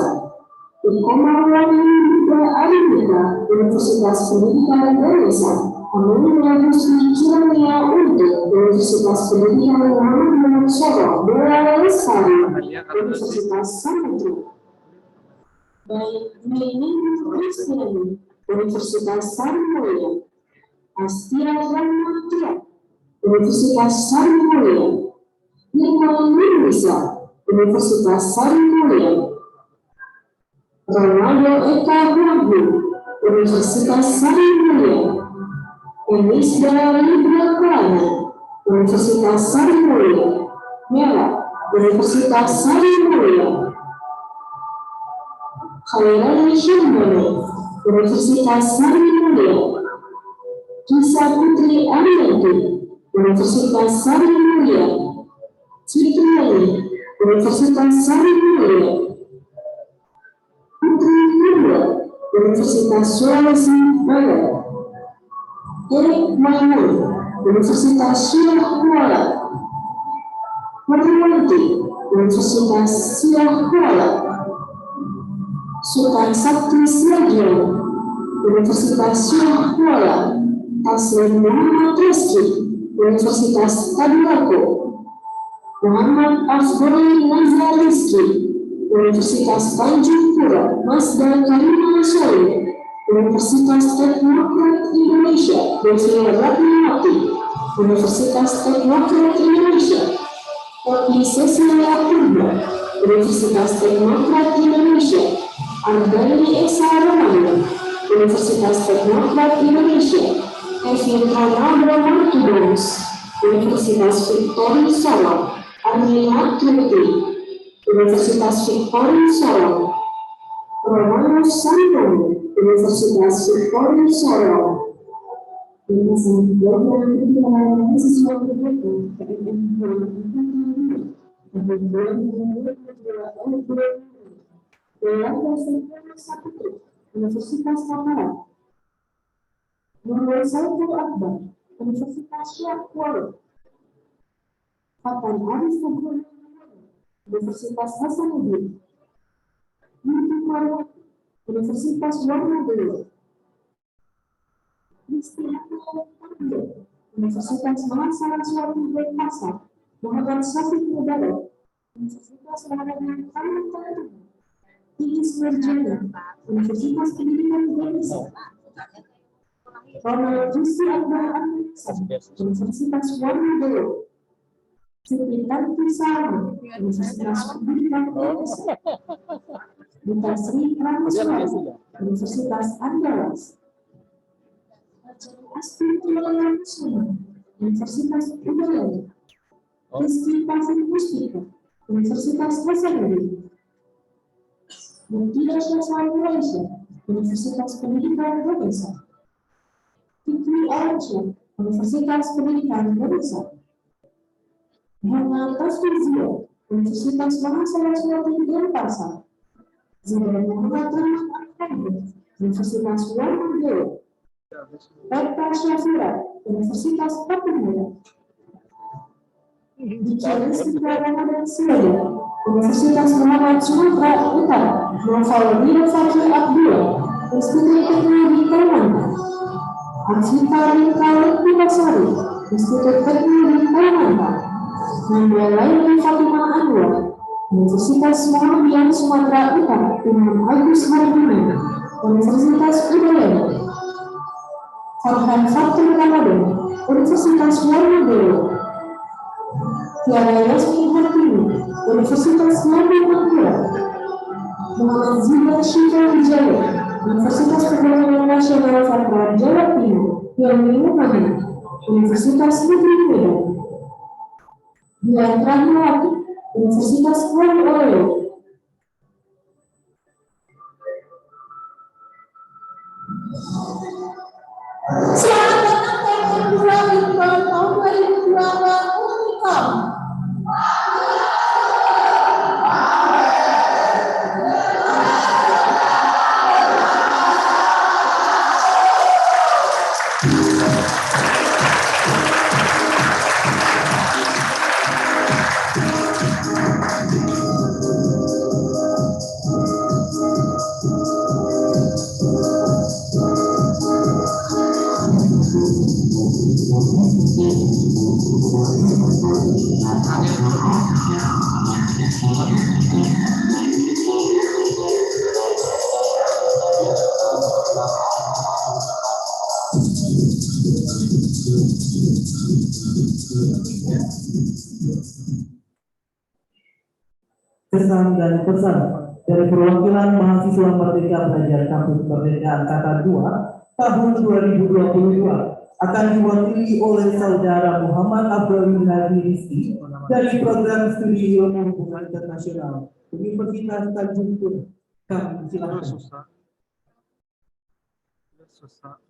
Ikomarwani Arifina, Universitas Pendidikan Ganesha, Amelia Husni Kirania Untuk, Universitas Pendidikan Muhammadiyah Solo, Bella Lestari, Universitas Samudra, Baini Kristiani, Universitas Sarjaya, Astia Ramadhan, Universitas Sarjaya, Nirmal Nurisa, Universitas Sarjaya, Ronaldo Eka Prabu, Universitas Sarjaya, Enisda Libra Kelana, Universitas Sarjaya, Mela, Universitas Sarjaya, Khairani Syamdana, Universitas Sarjaya, Kisa Putri Ariyanti, Universitas Sarjaya, Citriyani, Universitas Sarjaya, Putri Nurul, Universitas Sulawesi Barat, Erik Maimun, Universitas Syirah Kuala, Marwanti, Universitas Syirah Kuala, Sultan Sakti Siagian, Universitas Syirah Kuala, Taslim Muhammad Rizki, Universitas Tadulako, Muhammad Afdoli Nazar Rizki, Universitas Tanjung Pura, Masda Karima Soleh, Universitas Teknokrat Indonesia, Devina Ratnawati, Universitas Teknokrat Indonesia, Kopi Cecilia Purba, Universitas Teknokrat Indonesia, Ardani Esa Ramana, Universitas Teknokrat Indonesia, Evin Ronaldo Martudons, Universitas Victoria Solo, Armina Tuti, Universitas Victoria Solo, Romano Santono, Universitas Victoria Solo. Universitas Tamarat, Nurul Saiful Akbar, Universitas Syekh Kuala, Fatan Arif Fugul, Universitas Hasanuddin, Yudi Marwah, Universitas Warnadulu, Universitas Mahasaraswati Denpasar, Muhammad Syafiq Mubarak, Universitas Muhammadiyah Kalimantan, Igis Nurjana, Universitas Pendidikan Indonesia, Ronald Justi Akbar Anissa, Universitas Warnadulu, Siti Tanti Sari, Universitas Pendidikan Indonesia, Duta Sri Ramaswati, Universitas Andalas, Asti Tulayana Suma, Universitas Udayana, Rizky Taufik Mustika, Universitas Hasanuddin, Mutia Syasal Malaysia, Universitas Pendidikan Ganesha, Fikri Alamsyah, Universitas Pendidikan Ganesha, Muhammad Tasfizia, Universitas Mahasaraswati Denpasar, Zidan Muhammad Rahman Al-Hamid, Universitas Warnadulu, Dr. Syafira, Universitas Papua, Dicaris Ramadan Syria, Universitas Muhammad Sumatera Utara, Noval Biro Fakir Abdullah, Institut Teknologi Kalimantan, Arsita Ringkali Pitasari, Institut Teknologi Kalimantan. Nandria Laini Fatimah Anwar, Universitas Muhammadiyah Sumatera Utara dengan Agus Hardiman, Universitas Udayana. Farhan Fatul Ramadan, Universitas Muhammadiyah. Tiara Yasmin Hartini, Universitas Muhammadiyah. Muhammad Zina Syifa Wijaya, Universitas Pembangunan Nasional Federal Jawa Timur, Yoni Muhammad, Universitas Negeri Medan. Dian Rahmawati, Universitas Muhammadiyah. Selamat datang tahun 2022 Unicom. Kesan dan pesan dari perwakilan mahasiswa Merdeka Belajar Kampus Merdeka Angkatan 2 tahun 2022 akan diwakili oleh Saudara Muhammad Abdul Hadi Rizki dari Program Studi Ilmu Hubungan Internasional Universitas Tanjung Pura. Kami silakan. Susah.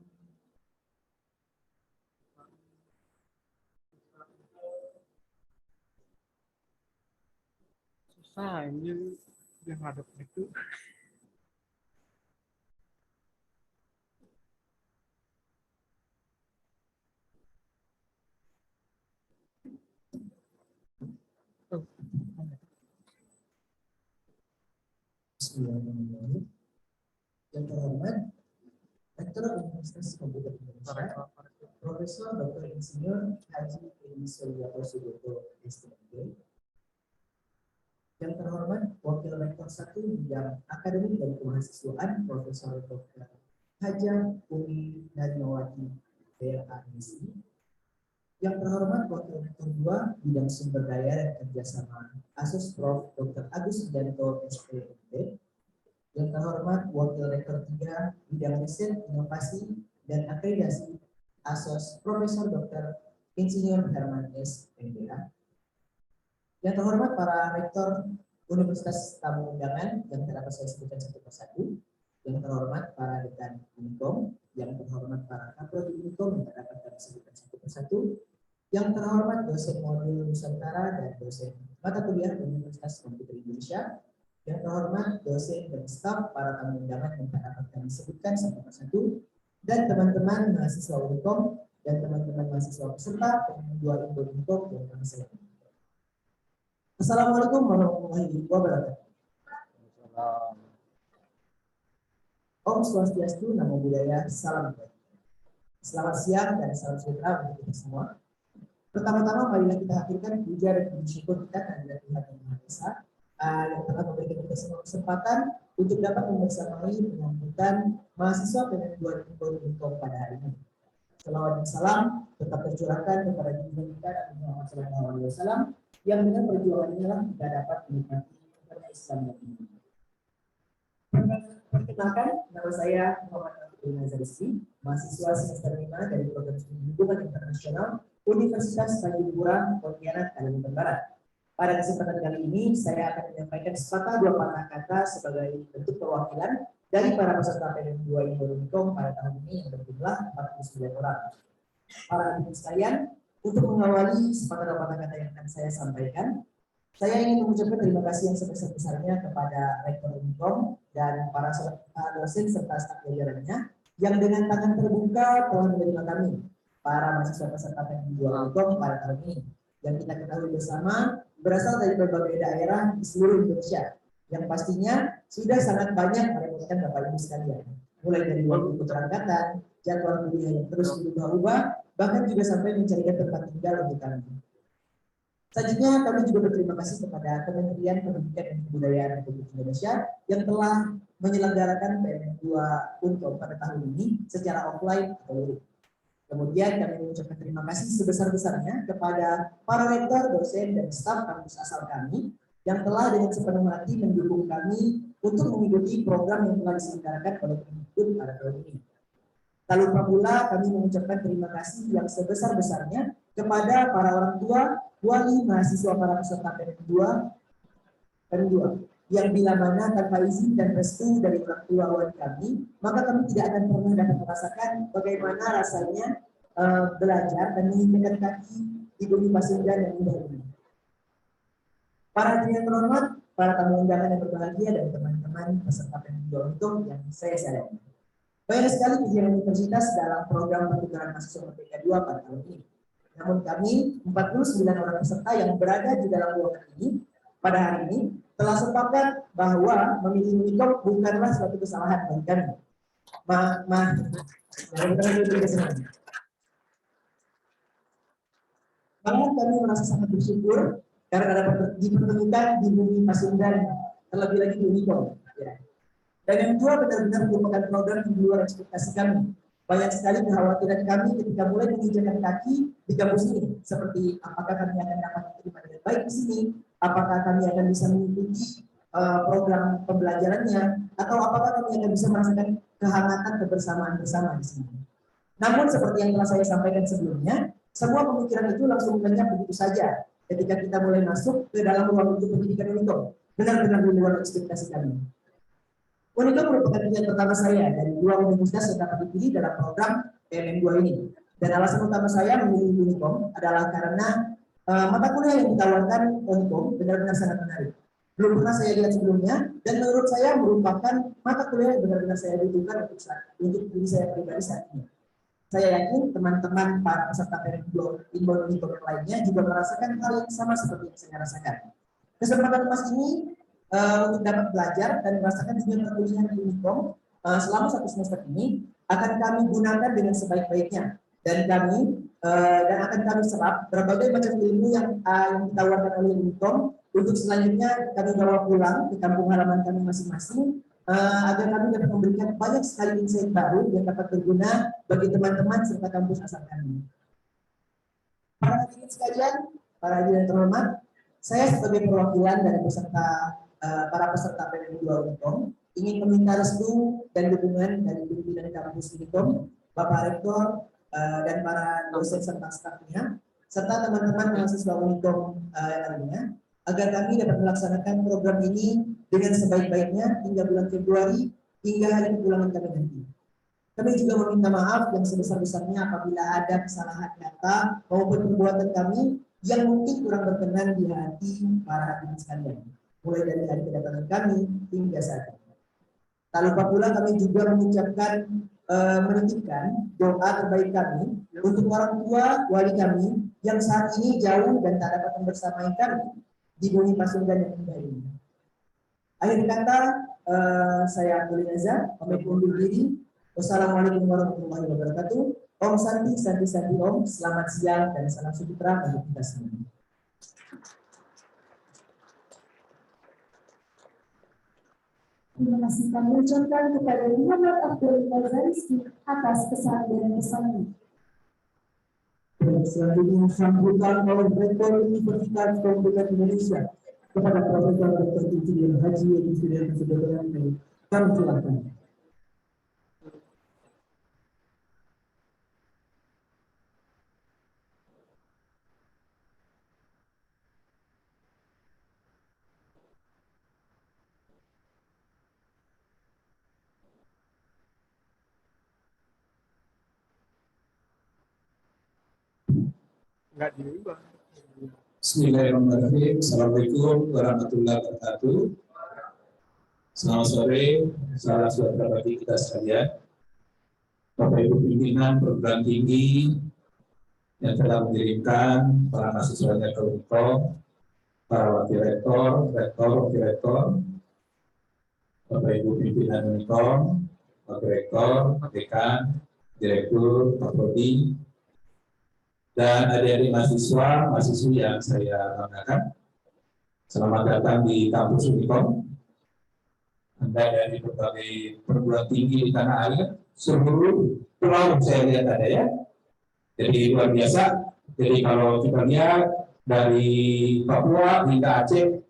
Ini dia ngadep itu. Bismillahirrahmanirrahim. Yang terhormat Rektor Universitas Komputer Indonesia, Profesor Dr. Insinyur Haji Edi Suryato Suboto, STMJ. Yang terhormat Wakil Rektor 1 Bidang Akademik dan Kemahasiswaan, Profesor Dr. Haja Umi Narimawati, DLA-MSI. Yang terhormat Wakil Rektor 2 Bidang Sumber Daya dan Kerjasama, Asus Prof. Dr. Agus Sujanto, SPMB. Yang terhormat Wakil Rektor 3 Bidang Riset, Inovasi, dan Akreditasi, Asos Profesor Dr. Insinyur Herman S. MBA. Yang terhormat para Rektor Universitas Tamu Undangan yang dapat saya sebutkan satu persatu. Yang terhormat para Dekan Unicom, yang terhormat para Kaprodi Unicom yang dapat kami sebutkan satu persatu. Yang terhormat dosen modul Nusantara dan dosen mata kuliah Universitas Komputer Indonesia. Yang terhormat dosen dan staf para tamu undangan yang dapat kami sebutkan satu persatu. Dan teman-teman mahasiswa Unicom dan teman-teman mahasiswa peserta penjual Unicom yang kami sayangi. Assalamualaikum warahmatullahi wabarakatuh. Om Swastiastu, Namo Buddhaya, Salam Kebajikan. Selamat siang dan salam sejahtera untuk kita semua. Pertama-tama marilah kita akhirkan puja dan puji syukur kita kepada Tuhan Yang Maha Esa yang telah memberikan kita semua kesempatan untuk dapat membersamai penyambutan mahasiswa penjual Unicom pada hari ini. Salawat dan salam tetap tercurahkan kepada junjungan kita Nabi Muhammad SAW yang dengan perjuangannya lah kita dapat menikmati agama Islam yang ini. Perkenalkan, nama saya Muhammad Abdul Rizki, mahasiswa semester 5 dari Program Studi Hubungan Internasional Universitas Tanjung Pura, Pontianak, Kalimantan Barat. Pada kesempatan kali ini, saya akan menyampaikan sepatah dua patah kata sebagai bentuk perwakilan dari para peserta PDM 2 Unicom pada tahun ini yang berjumlah 49 orang. Para hadirin sekalian, untuk mengawali sepatah dua patah kata yang akan saya sampaikan, saya ingin mengucapkan terima kasih yang sebesar-besarnya kepada Rektor Unicom dan para dosen serta staf jajarannya yang dengan tangan terbuka telah menerima kami, para mahasiswa peserta PDM 2 Unicom pada tahun ini. Yang kita ketahui bersama berasal dari berbagai daerah di seluruh Indonesia, yang pastinya sudah sangat banyak merepotkan Bapak Ibu sekalian, mulai dari waktu keberangkatan, jadwal kuliah yang terus berubah-ubah, bahkan juga sampai mencarikan tempat tinggal untuk kami. Selanjutnya, kami juga berterima kasih kepada Kementerian Pendidikan dan Kebudayaan Republik Indonesia yang telah menyelenggarakan PMN 2 Unkom pada tahun ini secara offline atau luring. Kemudian kami mengucapkan terima kasih sebesar-besarnya kepada para rektor, dosen, dan staf kampus asal kami yang telah dengan sepenuh hati mendukung kami untuk mengikuti program yang telah diselenggarakan oleh Kemdikbud pada tahun ini. Tak lupa pula kami mengucapkan terima kasih yang sebesar-besarnya kepada para orang tua, wali, mahasiswa para peserta PMN 2 yang bila mana tanpa izin dan restu dari orang tua wali kami, maka kami tidak akan pernah dapat merasakan bagaimana rasanya belajar dan menginjakan kaki di bumi Pasundan yang indah ini. Para hadirin terhormat, para tamu undangan yang berbahagia, dan teman-teman peserta PMN 2 Unkom yang saya sayangi. Banyak sekali kegiatan universitas dalam program pertukaran mahasiswa Merdeka 2 pada tahun ini. Namun kami, 49 orang peserta yang berada di dalam ruangan ini pada hari ini, telah sepakat bahwa memilih Unkom bukanlah suatu kesalahan bagi kami. Malah kami merasa sangat bersyukur karena dapat dipertemukan di bumi Pasundan, terlebih lagi di Unkom. Ya. Dan yang kedua, benar-benar merupakan program di luar ekspektasi kami. Banyak sekali kekhawatiran kami ketika mulai menginjakan kaki di kampus ini, seperti apakah kami akan dapat diterima dengan baik di sini, apakah kami akan bisa mengikuti program pembelajarannya, atau apakah kami akan bisa merasakan kehangatan kebersamaan bersama di sini. Namun seperti yang telah saya sampaikan sebelumnya, semua pemikiran itu langsung lenyap begitu saja ketika kita mulai masuk ke dalam ruang untuk pendidikan Unkom, benar-benar di luar ekspektasi kami. Unkom merupakan pilihan pertama saya dari 2 universitas yang dapat dipilih dalam program PMN 2 ini. Dan alasan utama saya memilih Unkom adalah karena mata kuliah yang ditawarkan Unkom benar-benar sangat menarik. Belum pernah saya lihat sebelumnya, dan menurut saya merupakan mata kuliah yang benar-benar saya butuhkan untuk diri saya pribadi saat ini. Saya yakin teman-teman para peserta PMN 2 Unkom yang lainnya juga merasakan hal yang sama seperti yang saya rasakan. Kesempatan emas ini untuk dapat belajar dan merasakan dunia perkuliahan di Unkom selama 1 semester ini akan kami gunakan dengan sebaik-baiknya, dan akan kami serap berbagai macam ilmu yang ditawarkan oleh Unkom untuk selanjutnya kami bawa pulang ke kampung halaman kami masing-masing agar kami dapat memberikan banyak sekali insight baru yang dapat berguna bagi teman-teman serta kampus asal kami. Para hadirin sekalian, para hadirin terhormat, saya sebagai perwakilan dari para peserta PMN 2 Unkom ingin meminta restu dan dukungan dari pimpinan kampus Unkom, Bapak Rektor, dan para dosen serta stafnya, serta teman-teman mahasiswa Unkom yang lainnya, agar kami dapat melaksanakan program ini dengan sebaik-baiknya hingga bulan Februari hingga hari kepulangan kami nanti. Kami juga meminta maaf yang sebesar-besarnya apabila ada kesalahan kata maupun perbuatan kami yang mungkin kurang berkenan di hati para hadirin sekalian, mulai dari hari kedatangan kami hingga saat ini. Tak lupa pula kami juga menitipkan doa terbaik kami untuk orang tua wali kami yang saat ini jauh dan tak dapat membersamai kami di bumi Pasundan yang indah ini. Akhir kata, saya Abdul Nazar, pamit undur diri. Wassalamualaikum warahmatullahi wabarakatuh. Om Santi, Santi, Santi Om. Selamat siang dan salam sejahtera bagi kita semua. Terima kasih kami ucapkan kepada Muhammad Abdul Nazariski atas kesan dan pesannya. Selanjutnya sambutan oleh Rektor Universitas Republik Indonesia kepada Profesor Dr. Insinyur Haji Edi Sudiarto Sudono. Kami silakan. Nggak diubah. Bismillahirrahmanirrahim. Assalamualaikum warahmatullahi wabarakatuh. Selamat sore, salam sejahtera bagi kita sekalian. Bapak Ibu pimpinan perguruan tinggi yang telah mengirimkan para mahasiswanya ke Unkom, para wakil rektor, wakil rektor, Bapak Ibu pimpinan Unkom, wakil rektor, dekan, Direktur, Pak Prodi, dan adik-adik mahasiswa, mahasiswi yang saya banggakan. Selamat datang di kampus Unikom. Anda dari berbagai perguruan tinggi di tanah air, seluruh pulau saya lihat ada ya. Jadi luar biasa. Jadi kalau kita lihat dari Papua hingga Aceh,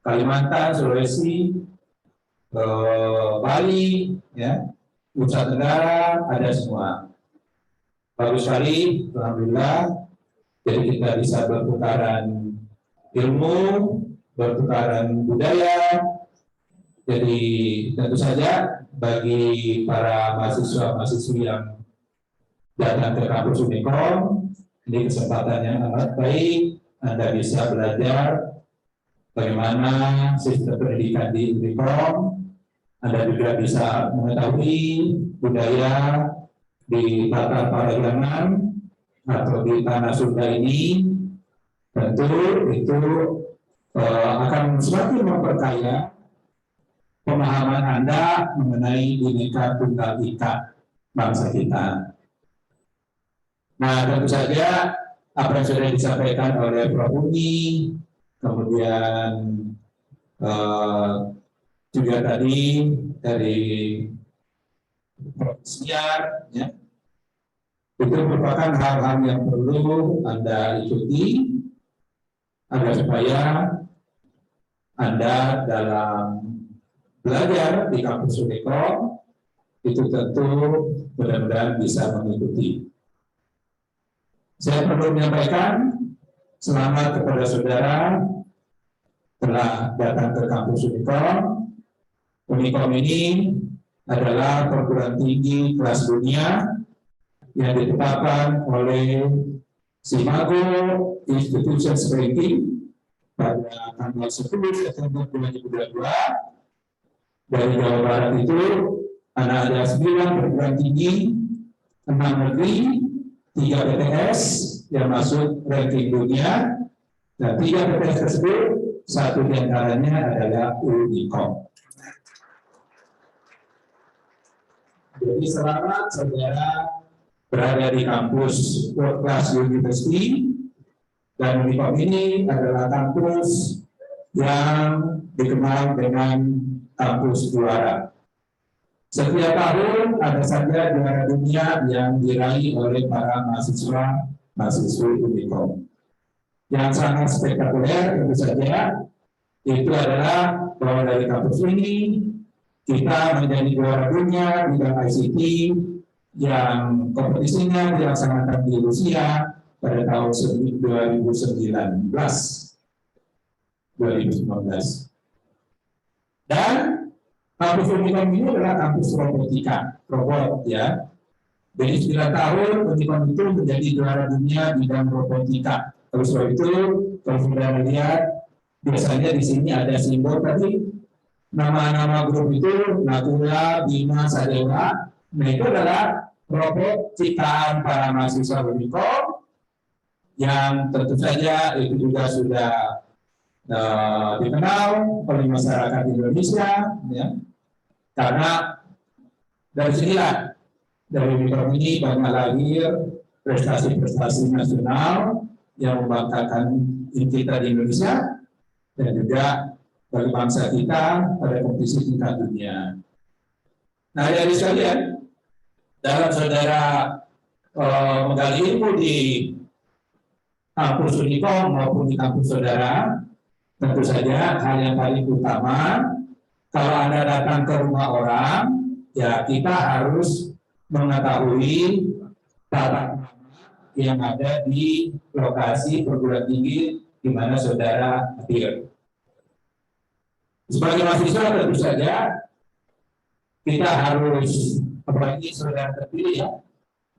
Kalimantan, Sulawesi, Bali, ya, Nusa Tenggara, ada semua. Bagus sekali, alhamdulillah. Jadi kita bisa bertukaran ilmu, bertukaran budaya. Jadi tentu saja bagi para mahasiswa-mahasiswi yang datang ke kampus Unikom, ini kesempatan yang amat baik. Anda bisa belajar bagaimana sistem pendidikan di Unikom. Anda juga bisa mengetahui budaya di Tatar Parahiangan atau di tanah Sunda ini. Tentu itu akan semakin memperkaya pemahaman Anda mengenai Bhinneka Tunggal Ika bangsa kita. Nah, tentu saja apa yang sudah disampaikan oleh Prof. Uni, kemudian juga tadi dari Prof. Siar, ya, itu merupakan hal-hal yang perlu Anda ikuti agar supaya Anda dalam belajar di kampus Unikom itu tentu benar-benar bisa mengikuti. Saya perlu menyampaikan selamat kepada saudara telah datang ke kampus Unikom. Unikom ini adalah perguruan tinggi kelas dunia yang ditetapkan oleh Simago Institution Ranking pada tanggal 10 September 2022. Dari Jawa Barat itu ada 9 perguruan tinggi, 6 negeri, 3 PTS yang masuk ranking dunia, dan 3 PTS tersebut, 1 diantaranya adalah Unikom. Jadi selamat saudara berada di kampus World Class University, dan Unikom ini adalah kampus yang dikenal dengan kampus juara. Setiap tahun ada saja juara dunia yang diraih oleh para mahasiswi Unikom. Yang sangat spektakuler tentu saja itu adalah bahwa dari kampus ini kita menjadi juara dunia bidang ICT yang kompetisinya dilaksanakan di Rusia pada tahun 2019. Dan kampus Unikom ini adalah kampus robotika, robot ya. Jadi 9 tahun Unikom itu menjadi juara dunia bidang robotika. Terus sebab itu, kalau sudah lihat, biasanya di sini ada simbol tadi, nama-nama grup itu, Nakula, Bima, Sadewa. Nah itu adalah robot ciptaan para mahasiswa Unikom, yang tentu saja itu juga sudah dikenal oleh masyarakat Indonesia, ya, karena dari sinilah dari Unikom ini banyak lahir prestasi-prestasi nasional yang membanggakan kita di Indonesia dan juga bagi bangsa kita pada kompetisi tingkat dunia. Nah, dari sekalian, dalam saudara menggali ilmu di kampus Unikom maupun di kampus saudara, tentu saja hal yang paling utama, kalau Anda datang ke rumah orang, ya kita harus mengetahui tata yang ada di lokasi perguruan tinggi di mana saudara hadir. Sebagai mahasiswa tentu saja kita harus, apalagi saudara terpilih ya,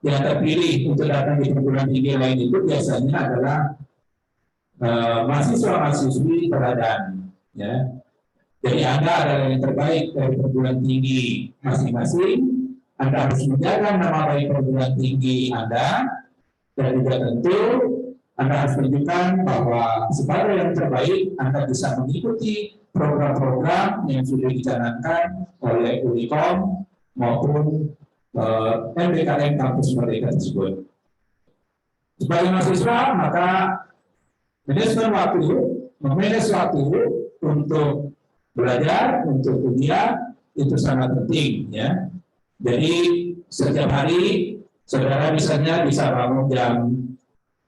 yang terpilih untuk datang di perguruan tinggi lain itu biasanya adalah mahasiswa-mahasiswi teladan, ya. Jadi Anda adalah yang terbaik dari perguruan tinggi masing-masing. Anda harus menjaga nama baik perguruan tinggi Anda, dan juga tentu Anda harus menunjukkan bahwa sebagai yang terbaik Anda bisa mengikuti program-program yang sudah dicanangkan oleh Unikom maupun MBKM Kampus Merdeka tersebut. Sebagai mahasiswa, maka memanage waktu untuk belajar, untuk kuliah itu sangat penting, ya. Jadi setiap hari saudara misalnya bisa bangun jam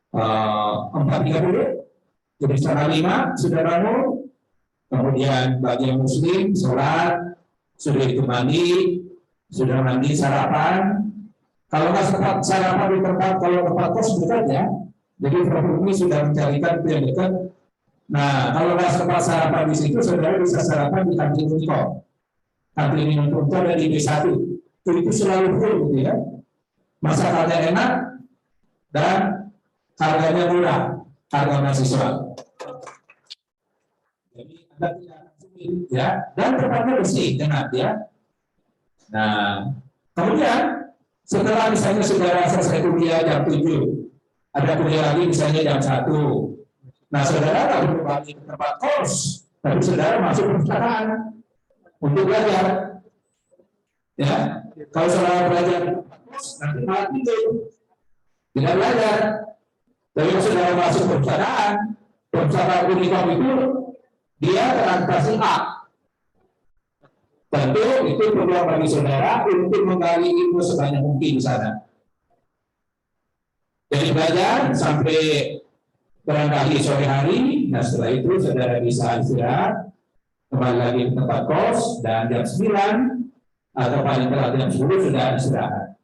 4.30, jadi setengah 5 sudah bangun, kemudian bagi yang muslim sholat, sudah itu mandi, sudah mandi sarapan. Kalau nggak sempat sarapan di tempat, kalau tempat kos dekat ya, jadi Prof ini sudah mencarikan itu yang dekat. Nah, kalau nggak sempat sarapan di situ, saudara bisa sarapan di kantin Unicom. Kantin Unicom itu ada di B1. Itu selalu full, gitu ya. Masakannya enak dan harganya murah, harga mahasiswa. Jadi Anda tidak akan sulit, ya. Dan tempatnya bersih, enak, ya. Nah, kemudian setelah misalnya saudara selesai kuliah jam 7, ada kuliah lagi misalnya jam 1. Nah, saudara tak perlu balik ke tempat kos, tapi saudara masuk perpustakaan untuk belajar. Ya, kalau saudara belajar di tempat kos, nanti malah tidur, tidak belajar. Tapi kalau saudara masuk perpustakaan Unicom itu dia teradaptasi A. Tentu itu peluang bagi saudara untuk menggali ilmu sebanyak mungkin di sana. Jadi belajar sampai barangkali sore hari, nah setelah itu saudara bisa istirahat, kembali lagi ke tempat kos, dan jam 9 atau paling telat jam 10 sudah istirahat.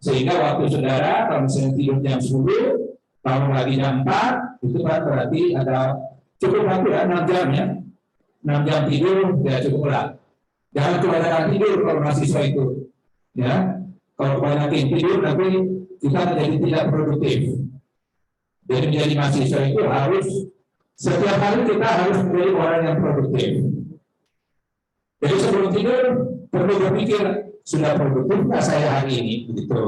Sehingga waktu saudara, kalau misalnya tidur jam 10, bangun lagi jam 4, itu kan berarti ada cukup waktu ya, 6 jam ya. 6 jam tidur, ya cukup lah. Jangan kebanyakan tidur kalau mahasiswa itu. Ya, kalau kebanyakan tidur, nanti kita menjadi tidak produktif. Jadi menjadi mahasiswa itu harus setiap hari kita harus menjadi orang yang produktif. Jadi sebelum tidur perlu berpikir, sudah produktifkah saya hari ini? Begitu.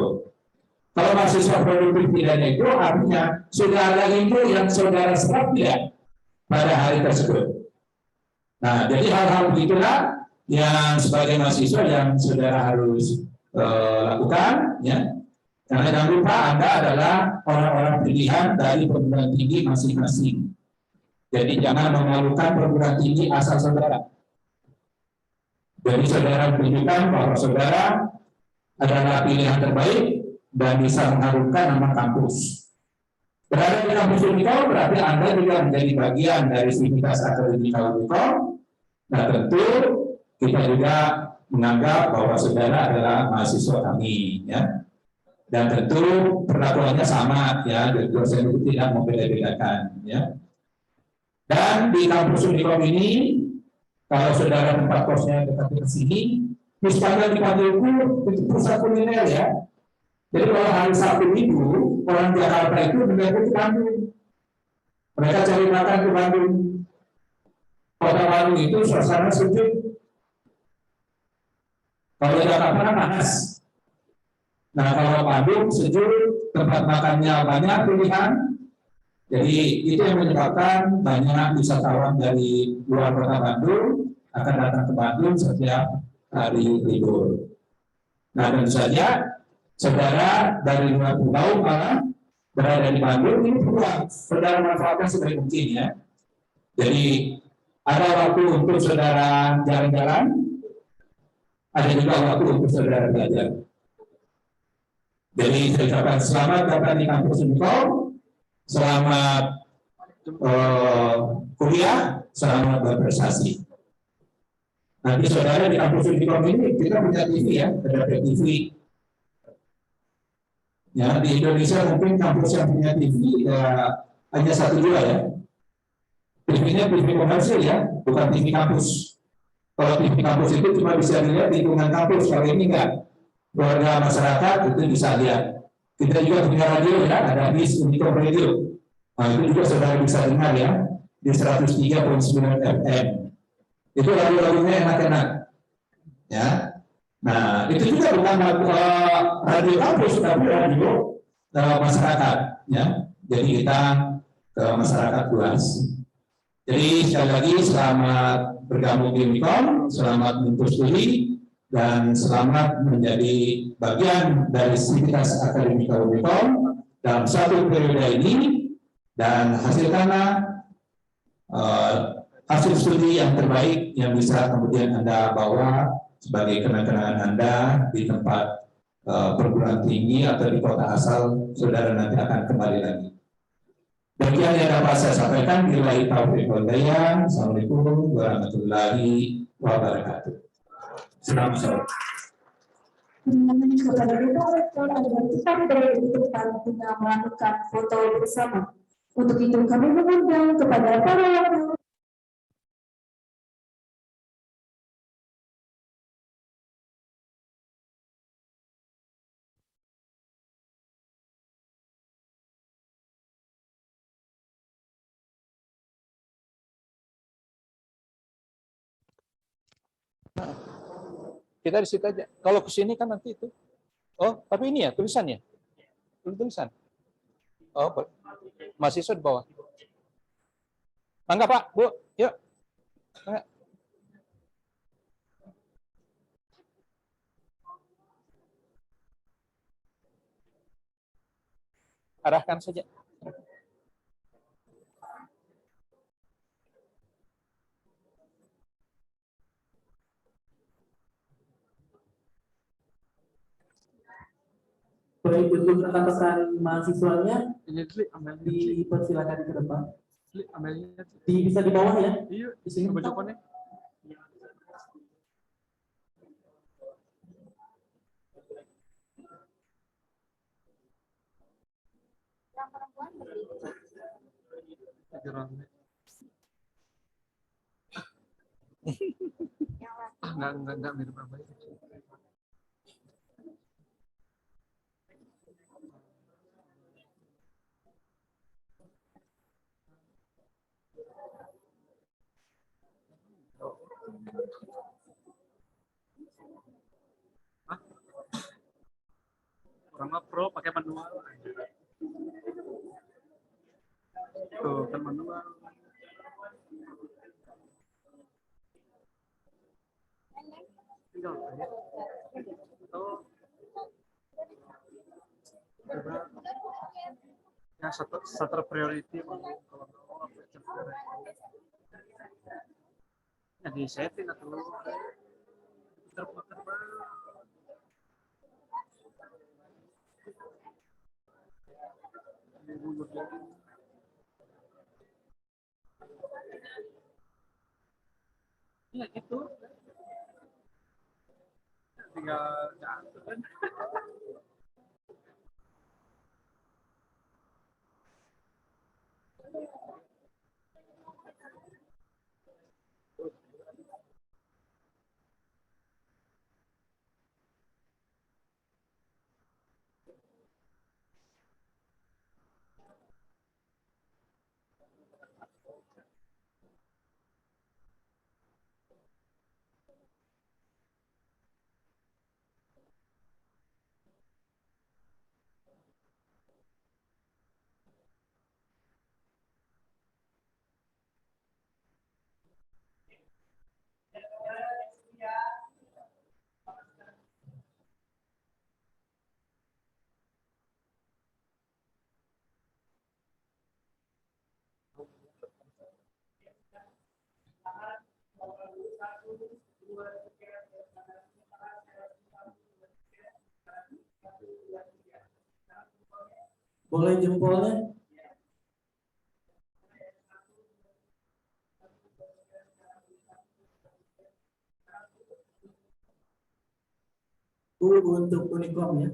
Kalau mahasiswa produktif tidaknya itu artinya sudah ada ilmu yang saudara serap tidak pada hari tersebut. Nah, jadi hal-hal begitulah yang sebagai mahasiswa yang saudara harus lakukan, ya. Karena jangan lupa Anda adalah orang-orang pilihan dari perguruan tinggi masing-masing. Jadi jangan memalukan perguruan tinggi asal saudara. Jadi saudara menunjukkan bahwa saudara adalah pilihan terbaik dan bisa mengharumkan nama kampus. Berada di kampus Unicom berarti Anda juga menjadi bagian dari sivitas akademika Unicom. Nah, tentu kita juga menganggap bahwa saudara adalah mahasiswa kami, ya. Dan tentu perlakuannya sama, ya. Dosen itu tidak membeda-bedakan, ya. Dan di kampus Unicom ini, kalau saudara tempat kosnya dekat ke sini, di sepanjang di Panggilku itu pusat kuliner, ya. Jadi kalau hari Sabtu Minggu, orang Jakarta itu mendapat ke Bandung. Mereka cari makan ke Bandung. Kota Bandung itu suasana sejuk. Kalau Jakarta panas. Nah, kalau Bandung sejuk, tempat makannya banyak pilihan. Jadi itu yang menyebabkan banyak wisatawan dari luar kota Bandung akan datang ke Bandung setiap hari libur. Nah, tentu saja saudara dari luar pulau malah berada di Bandung, ini peluang saudara manfaatkan sebaik mungkin, ya. Jadi ada waktu untuk saudara jalan-jalan, ada juga waktu untuk saudara belajar. Jadi saya ucapkan selamat datang di kampus Unicom, selamat kuliah, selamat berprestasi. Nanti saudara di kampus Unicom ini kita punya TV, ya, ada TV. Ya, di Indonesia mungkin kampus yang punya TV ya, hanya satu juga, ya. TV-nya TV komersil, ya, bukan TV kampus. Kalau TV kampus itu cuma bisa dilihat di lingkungan kampus, kalau ini enggak. Warga masyarakat itu bisa lihat. Kita juga punya radio, ya, ada BIS Unicom Radio. Nah, itu juga saudara bisa dengar, ya, di 103.9 FM. Itu radio-radionya enak-enak, ya. Nah, itu juga bukan radio kampus, tapi radio masyarakat, ya. Jadi kita ke masyarakat luas. Jadi sekali lagi selamat bergabung di Unicom, selamat menuntut studi, dan selamat menjadi bagian dari Sivitas Akademika Unikom dalam satu periode ini, dan hasilkanlah hasil studi yang terbaik yang bisa kemudian Anda bawa sebagai kenang-kenangan Anda di tempat perguruan tinggi atau di kota asal saudara nanti akan kembali lagi. Demikian yang dapat saya sampaikan. Billahi taufiq wal hidayah. Assalamualaikum warahmatullahi wabarakatuh. Selamat sore. Kepada Bapak Rektor agar kita berada di depan guna melakukan foto bersama. Untuk itu kami mengundang kepada para wakil. Kita di situ aja. Kalau ke sini kan nanti itu. Oh, tapi ini ya tulisannya. Tulisan. Oh, mahasiswa di bawah. Mangga Pak, Bu, yuk. Mangga. Arahkan saja. Baik, untuk rekan-rekan mahasiswanya dipersilakan ke depan. Bisa di bawah ya? Iya, di sini. Enggak mirip apa itu. Orang pro pakai manual. Tuh kan manual. Tinggal ya. Atau ya satu priority kalau ya di setting atau putar-putar ya gitu, tinggal jatuh kan. Boleh jempolnya? Untuk Unikom ya.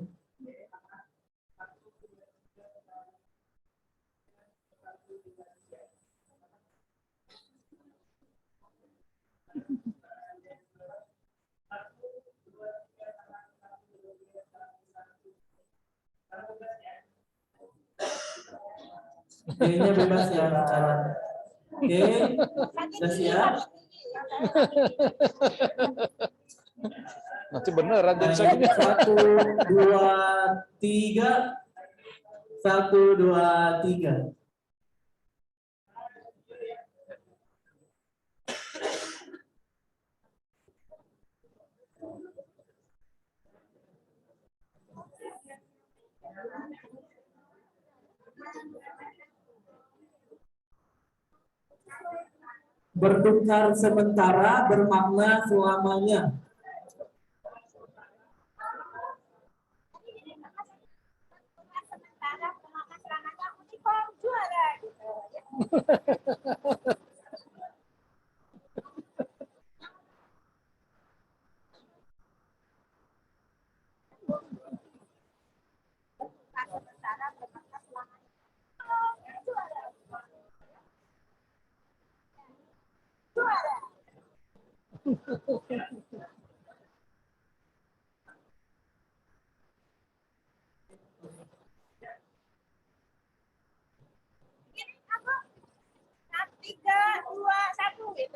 Kayaknya bebas ya sekarang. Oke, sudah siap? Nanti beneran jadi segini. 1, 2, 3. 1, 2, 3. Bertukar sementara bermakna selamanya.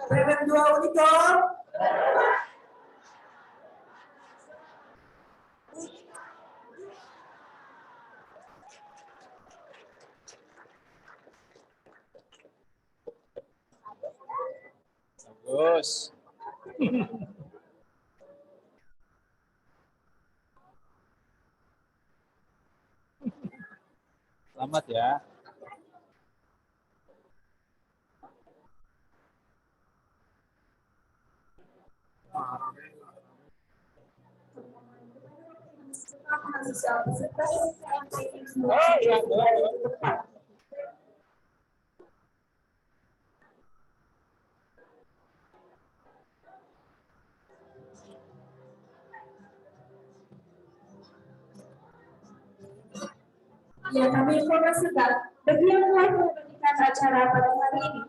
Bebek 2 unicorn. Bagus. Selamat ya. Ya, kami informasikan bagi yang telah mengikuti acara pada hari ini.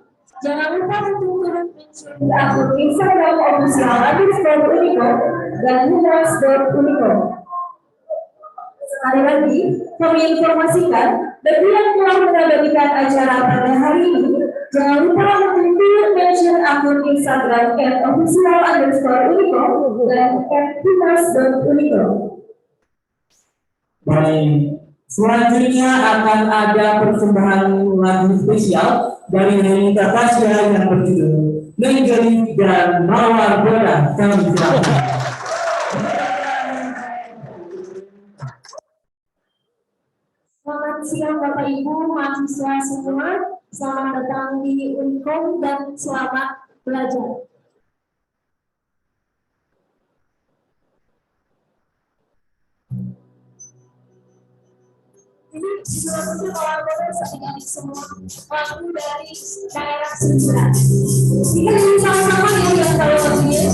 Jangan lupa untuk turun di akun Instagram official _unico dan humas.unico. Sekali lagi, kami informasikan bagi yang telah mengabadikan acara pada hari ini, jangan lupa untuk turun mention akun Instagram @official_unico dan @humas.unico. Baik. Selanjutnya akan ada persembahan lagu spesial dari Renita Tasya yang berjudul Menjadi dan Mawar Boda. Kami silakan. Selamat siang Bapak Ibu mahasiswa semua, selamat datang di Unikom dan selamat belajar. Ini selanjutnya mawar boda adik-adik semua, lagu dari daerah Sumatera. Kita sama-sama yang tahu lagunya.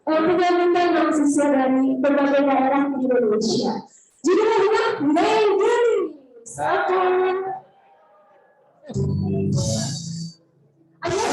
untuk yang mengundang siswa dari berbagai daerah di Indonesia. Judulnya Legend. Satu. Ayo,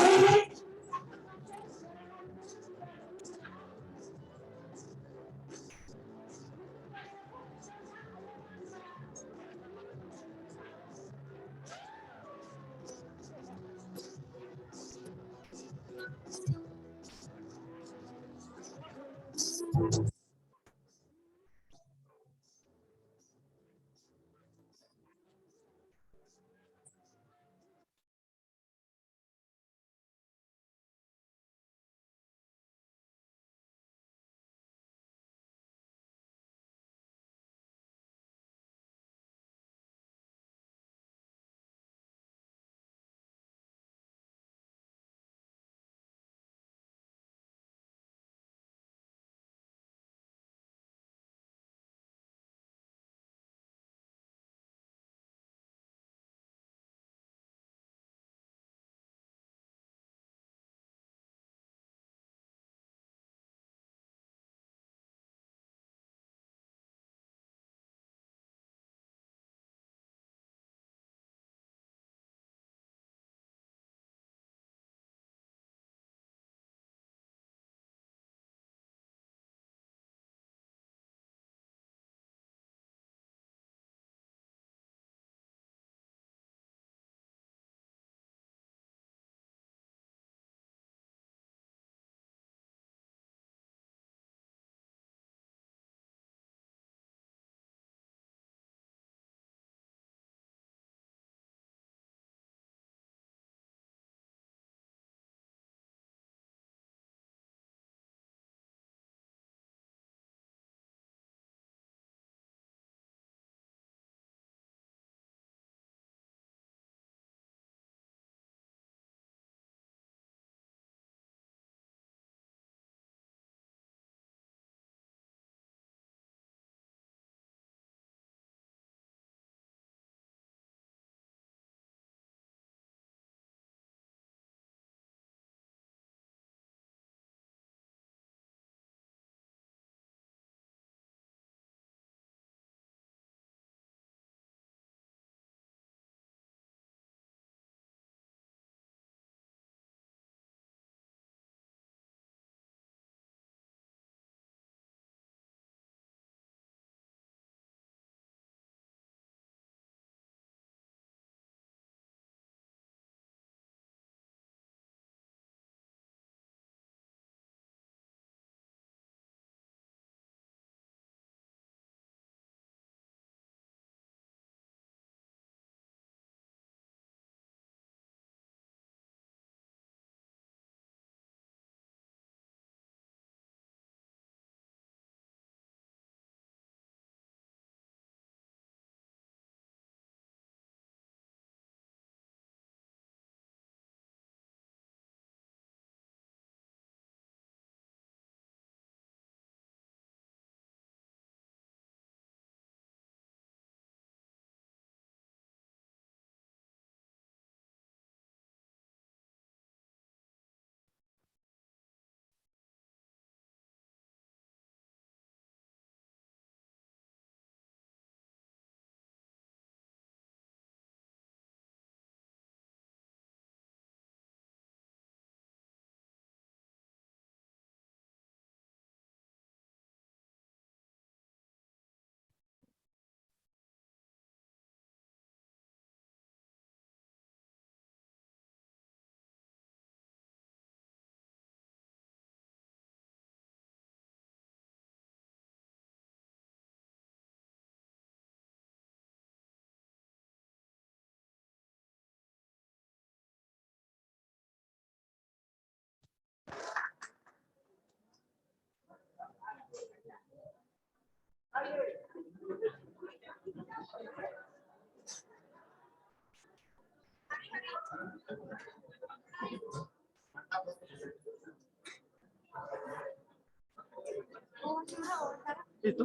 Itu.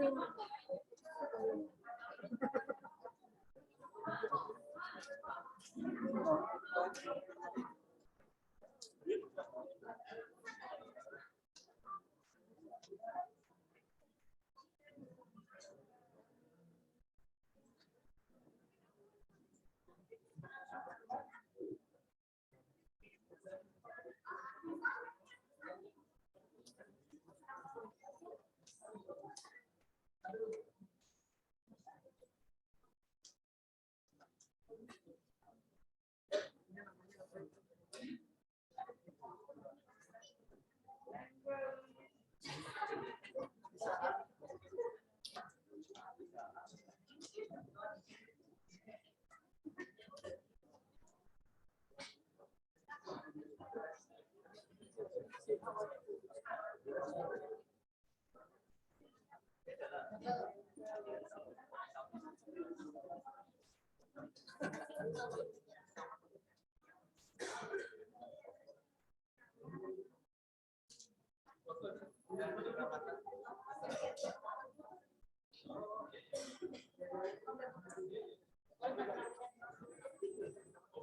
Oke.